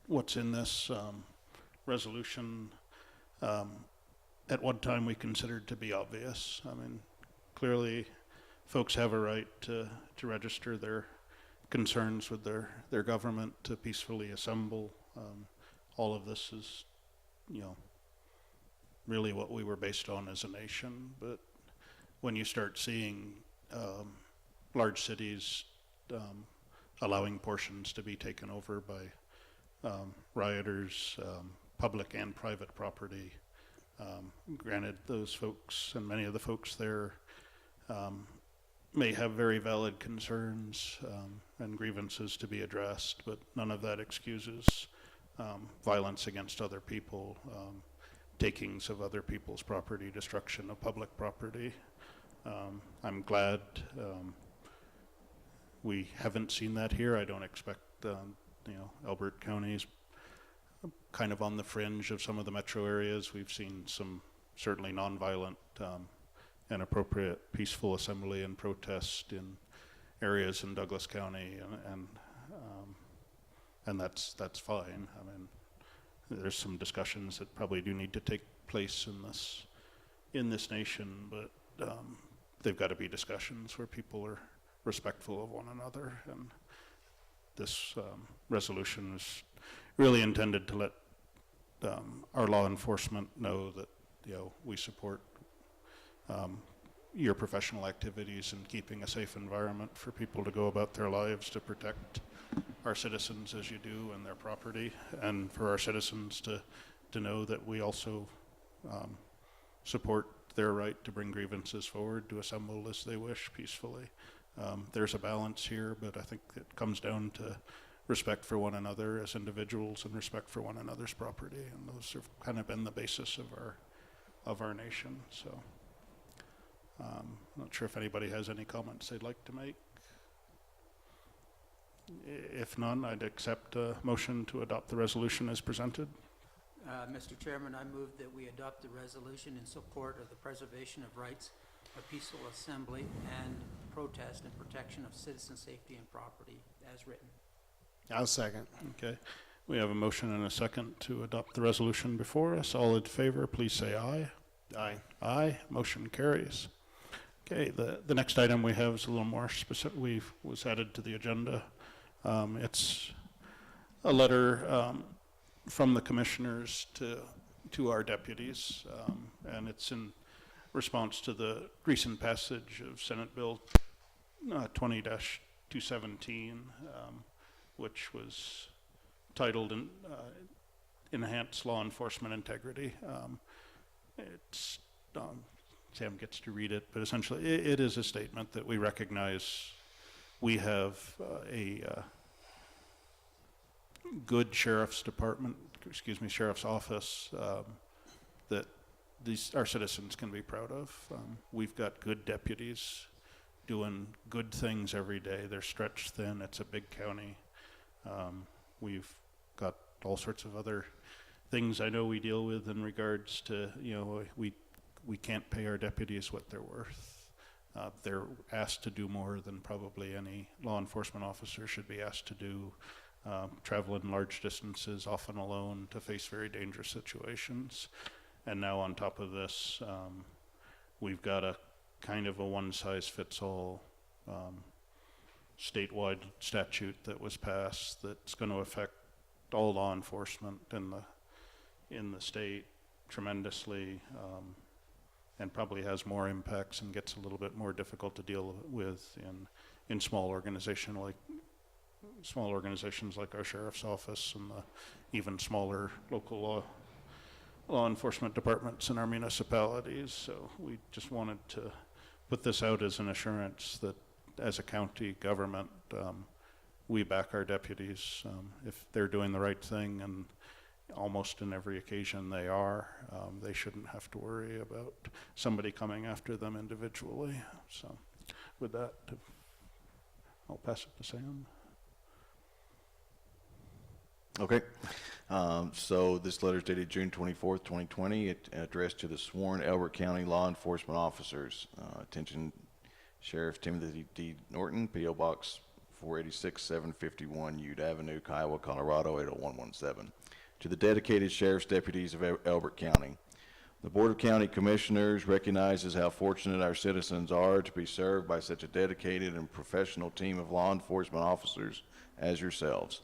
what's in this resolution, at one time we considered to be obvious. I mean, clearly folks have a right to register their concerns with their government, to peacefully assemble. All of this is, really what we were based on as a nation. But when you start seeing large cities allowing portions to be taken over by rioters, public and private property. Granted, those folks and many of the folks there may have very valid concerns and grievances to be addressed, but none of that excuses violence against other people, takings of other people's property, destruction of public property. I'm glad we haven't seen that here. I don't expect, Elbert County's kind of on the fringe of some of the metro areas. We've seen some certainly nonviolent and appropriate peaceful assembly and protest in areas in Douglas County, and that's fine. I mean, there's some discussions that probably do need to take place in this nation, but they've got to be discussions where people are respectful of one another, and this resolution is really intended to let our law enforcement know that we support your professional activities in keeping a safe environment for people to go about their lives, to protect our citizens as you do and their property, and for our citizens to know that we also support their right to bring grievances forward, to assemble as they wish peacefully. There's a balance here, but I think it comes down to respect for one another as individuals and respect for one another's property, and those have kind of been the basis of our nation. So I'm not sure if anybody has any comments they'd like to make. If none, I'd accept a motion to adopt the resolution as presented. Mr. Chairman, I move that we adopt the resolution in support of the preservation of rights of peaceful assembly and protest and protection of citizen safety and property as written. I'll second. Okay. We have a motion and a second to adopt the resolution before us. All in favor, please say aye. Aye. Aye. Motion carries. Okay, the next item we have is a little more specific. Was added to the agenda. It's a letter from the commissioners to our deputies, and it's in response to the recent passage of Senate Bill 20-217, which was titled Enhance Law Enforcement Integrity. Sam gets to read it, but essentially it is a statement that we recognize we have a good sheriff's office that our citizens can be proud of. We've got good deputies doing good things every day. They're stretched thin. It's a big county. We've got all sorts of other things I know we deal with in regards to, we can't pay our deputies what they're worth. They're asked to do more than probably any law enforcement officer should be asked to do. Traveling large distances, often alone, to face very dangerous situations. And now on top of this, we've got a kind of a one-size-fits-all statewide statute that was passed that's going to affect all law enforcement in the state tremendously, and probably has more impacts and gets a little bit more difficult to deal with in small organizations like our sheriff's office and the even smaller local law enforcement departments in our municipalities. So we just wanted to put this out as an assurance that as a county government, we back our deputies. If they're doing the right thing, and almost in every occasion they are, they shouldn't have to worry about somebody coming after them individually. So with that, I'll pass it to Sam. Okay. So this letter is dated June 24th, 2020. It addressed to the sworn Elbert County law enforcement officers. Attention Sheriff Timothy D. Norton, P.O. Box 486, 751 Ute Avenue, Kiowa, Colorado, 80117. To the dedicated sheriff's deputies of Elbert County. The Board of County Commissioners recognizes how fortunate our citizens are to be served by such a dedicated and professional team of law enforcement officers as yourselves.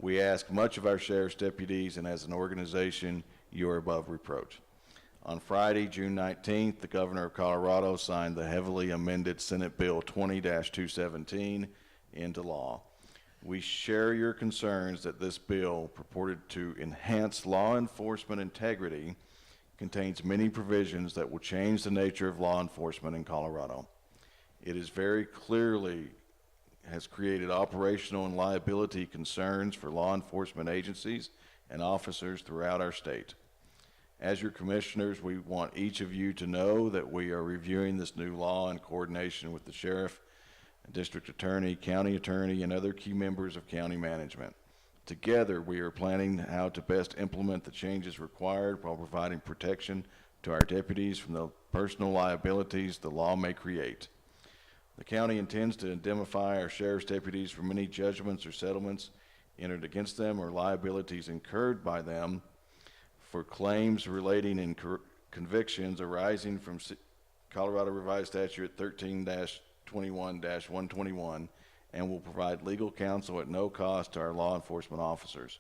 We ask much of our sheriff's deputies, and as an organization, you are above reproach. On Friday, June 19th, the Governor of Colorado signed the heavily amended Senate Bill 20-217 into law. We share your concerns that this bill, purported to enhance law enforcement integrity, contains many provisions that will change the nature of law enforcement in Colorado. It is very clearly has created operational and liability concerns for law enforcement agencies and officers throughout our state. As your commissioners, we want each of you to know that we are reviewing this new law in coordination with the sheriff, district attorney, county attorney, and other key members of county management. Together, we are planning how to best implement the changes required while providing protection to our deputies from the personal liabilities the law may create. The county intends to indemnify our sheriff's deputies from any judgments or settlements entered against them or liabilities incurred by them for claims relating and convictions arising from Colorado Revised Statute 13-21-121, and will provide legal counsel at no cost to our law enforcement officers.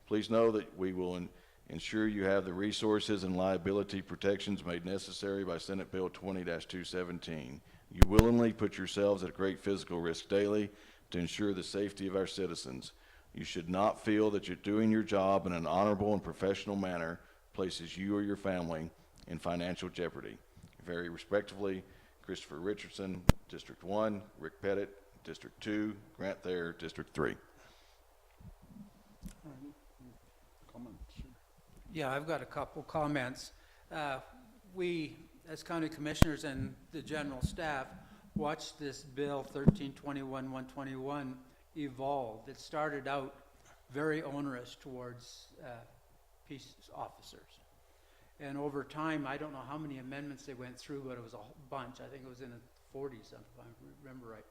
Please know that we will ensure you have the resources and liability protections made necessary by Senate Bill 20-217. You willingly put yourselves at great physical risk daily to ensure the safety of our citizens. You should not feel that you're doing your job in an honorable and professional manner places you or your family in financial jeopardy. Very respectfully, Christopher Richardson, District 1, Rick Pettit, District 2, Grant Thayer, District 3. Yeah, I've got a couple comments. We, as county commissioners and the general staff, watched this bill 13-21-121 evolve. It started out very onerous towards peace officers. And over time, I don't know how many amendments they went through, but it was a whole bunch. I think it was in the 40s, if I remember right.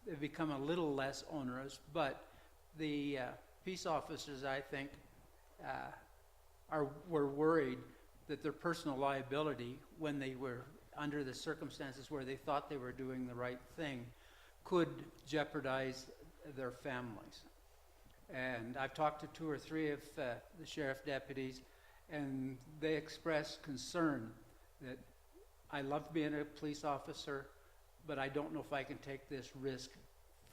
They've become a little less onerous, but the peace officers, I think, were worried that their personal liability, when they were under the circumstances where they thought they were doing the right thing, could jeopardize their families. And I've talked to 2 or 3 of the sheriff deputies, and they expressed concern that I love being a police officer, but I don't know if I can take this risk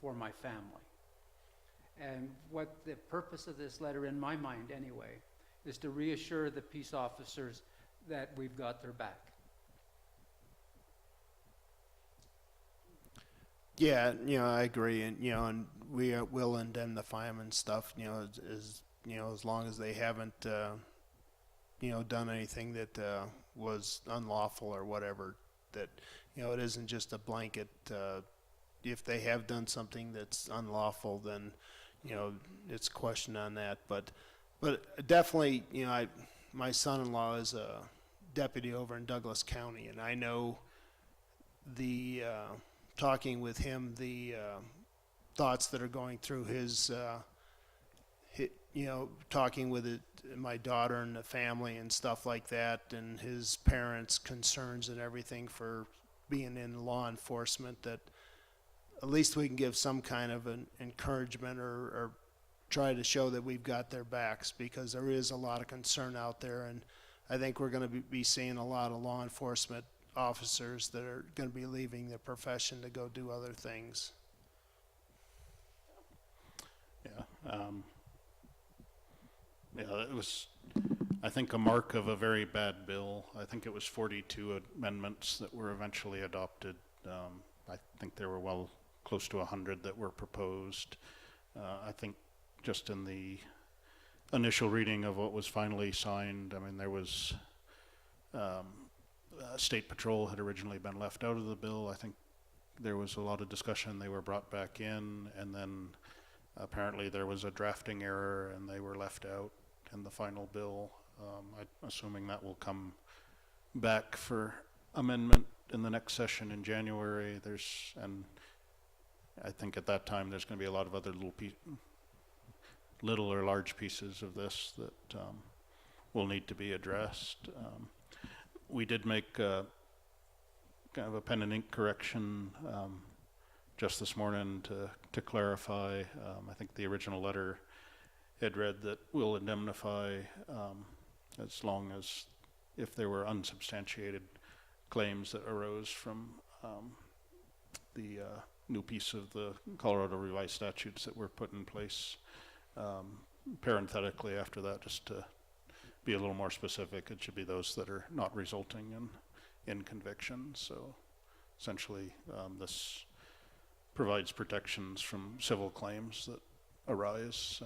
for my family. And what the purpose of this letter, in my mind anyway, is to reassure the peace officers that we've got their back. Yeah, I agree, and and we will indemnify them and stuff. As long as they haven't, done anything that was unlawful or whatever. That it isn't just a blanket. If they have done something that's unlawful, then it's a question on that. But definitely, my son-in-law is a deputy over in Douglas County, and I know the talking with him, the thoughts that are going through his, talking with my daughter and the family and stuff like that, and his parents' concerns and everything for being in law enforcement, that at least we can give some kind of an encouragement or try to show that we've got their backs, because there is a lot of concern out there, and I think we're going to be seeing a lot of law enforcement officers that are going to be leaving the profession to go do other things. It was, I think, a mark of a very bad bill. I think it was 42 amendments that were eventually adopted. I think there were close to 100 that were proposed. I think just in the initial reading of what was finally signed, there was State Patrol had originally been left out of the bill. I think there was a lot of discussion. They were brought back in, and then apparently there was a drafting error and they were left out in the final bill. I'm assuming that will come back for amendment in the next session in January. And I think at that time there's going to be a lot of other little or large pieces of this that will need to be addressed. We did make kind of a pen and ink correction just this morning to clarify. I think the original letter had read that we'll indemnify as long as if there were unsubstantiated claims that arose from the new piece of the Colorado revised statutes that were put in place. Parenthetically after that, just to be a little more specific, it should be those that are not resulting in conviction. So essentially, this provides protections from civil claims that arise.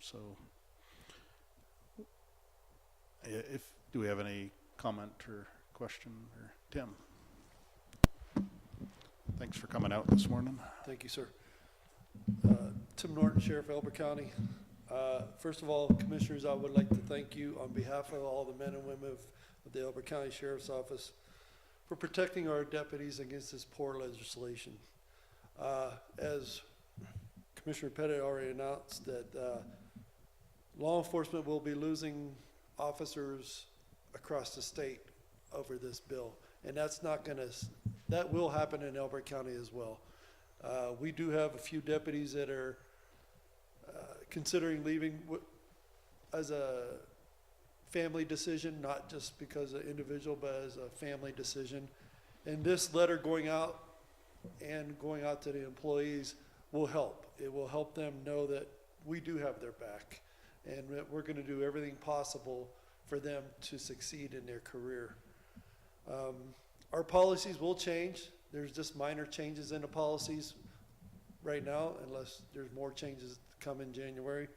So do we have any comment or question? Or Tim? Thanks for coming out this morning. Thank you, sir. Tim Norton, Sheriff, Elbert County. First of all, Commissioners, I would like to thank you on behalf of all the men and women of the Elbert County Sheriff's Office for protecting our deputies against this poor legislation. As Commissioner Pettit already announced, that law enforcement will be losing officers across the state over this bill, and that will happen in Elbert County as well. We do have a few deputies that are considering leaving as a family decision, not just because of individual, but as a family decision. And this letter going out to the employees will help. It will help them know that we do have their back, and that we're going to do everything possible for them to succeed in their career. Our policies will change. There's just minor changes in the policies right now, unless there's more changes to come in January.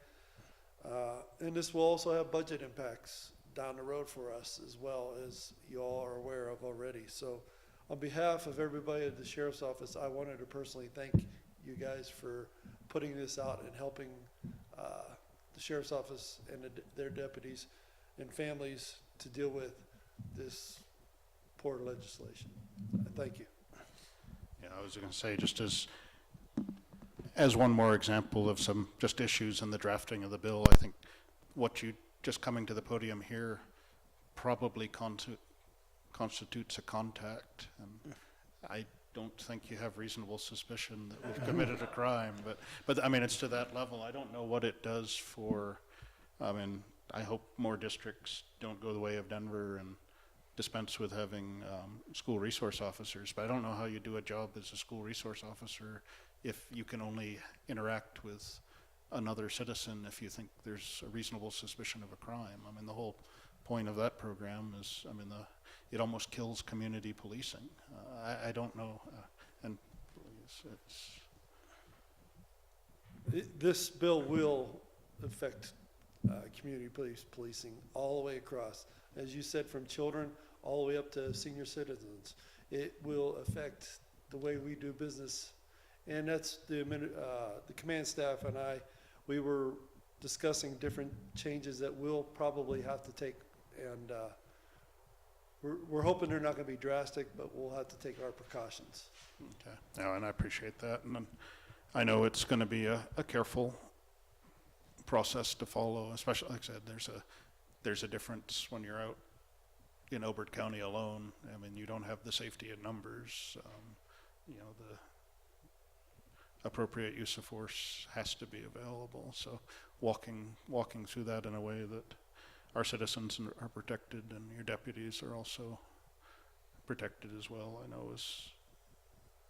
And this will also have budget impacts down the road for us, as well, as you all are aware of already. So on behalf of everybody at the Sheriff's Office, I wanted to personally thank you guys for putting this out and helping the Sheriff's Office and their deputies and families to deal with this poor legislation. Thank you. Yeah, I was going to say, just as one more example of some just issues in the drafting of the bill, I think what you just coming to the podium here probably constitutes a contact. And I don't think you have reasonable suspicion that we've committed a crime, but I mean, it's to that level. I don't know what it does for, I mean, I hope more districts don't go the way of Denver and dispense with having school resource officers, but I don't know how you do a job as a school resource officer if you can only interact with another citizen if you think there's a reasonable suspicion of a crime. I mean, the whole point of that program is, I mean, it almost kills community policing. I don't know, and This bill will affect community policing all the way across. As you said, from children all the way up to senior citizens. It will affect the way we do business. And that's the command staff and we were discussing different changes that we'll probably have to take, and we're hoping they're not going to be drastic, but we'll have to take our precautions. okay. No, and I appreciate that. And then I know it's going to be a careful process to follow, especially, like I said, there's a difference when you're out in Elbert County alone. I mean, you don't have the safety in numbers. You know, the appropriate use of force has to be available. So walking through that in a way that our citizens are protected and your deputies are also protected as well, I know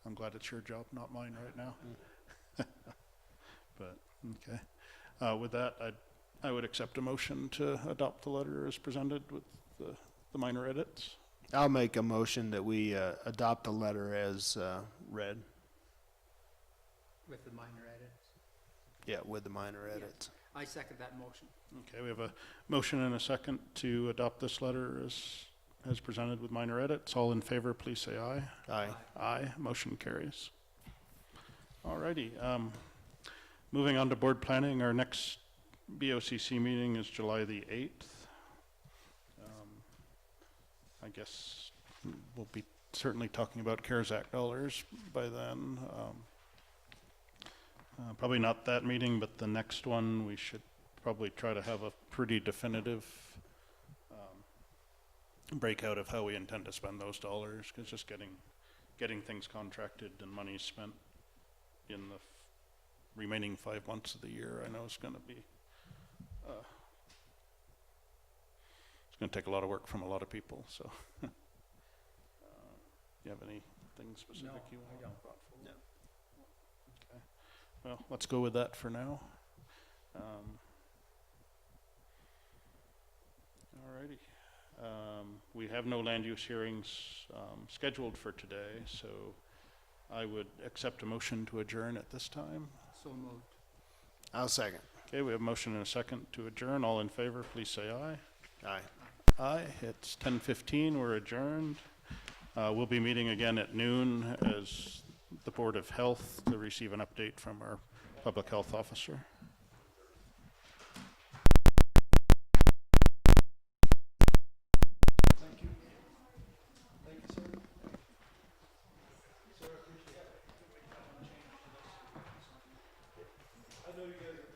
I'm glad it's your job, not mine right now. But, okay. With that, I would accept a motion to adopt the letter as presented with the minor edits. I'll make a motion that we adopt the letter as read. With the minor edits. Yeah, with the minor edits. I second that motion. Okay, we have a motion and a second to adopt this letter as presented with minor edits. All in favor, please say aye. Aye. Aye. Motion carries. All righty. Moving on to board planning, our next BoCC meeting is July the 8th. I guess we'll be certainly talking about CARES Act dollars by then. Probably not that meeting, but the next one, we should probably try to have a pretty definitive breakout of how we intend to spend those dollars, because just getting things contracted and money spent in the remaining 5 months of the year, I know is going to going to take a lot of work from a lot of people, so. You have anything specific you want to brought forward? Okay. Well, let's go with that for now. Alrighty. We have no land use hearings scheduled for today, so I would accept a motion to adjourn at this time. So moved. I'll second. Okay, we have a motion and a second to adjourn. All in favor, please say aye. Aye. Aye. It's 10:15. We're adjourned. We'll be meeting again at noon as the Board of Health to receive an update from our public health officer. Thank you. Thank you, sir. Sir, I appreciate it. I know you guys are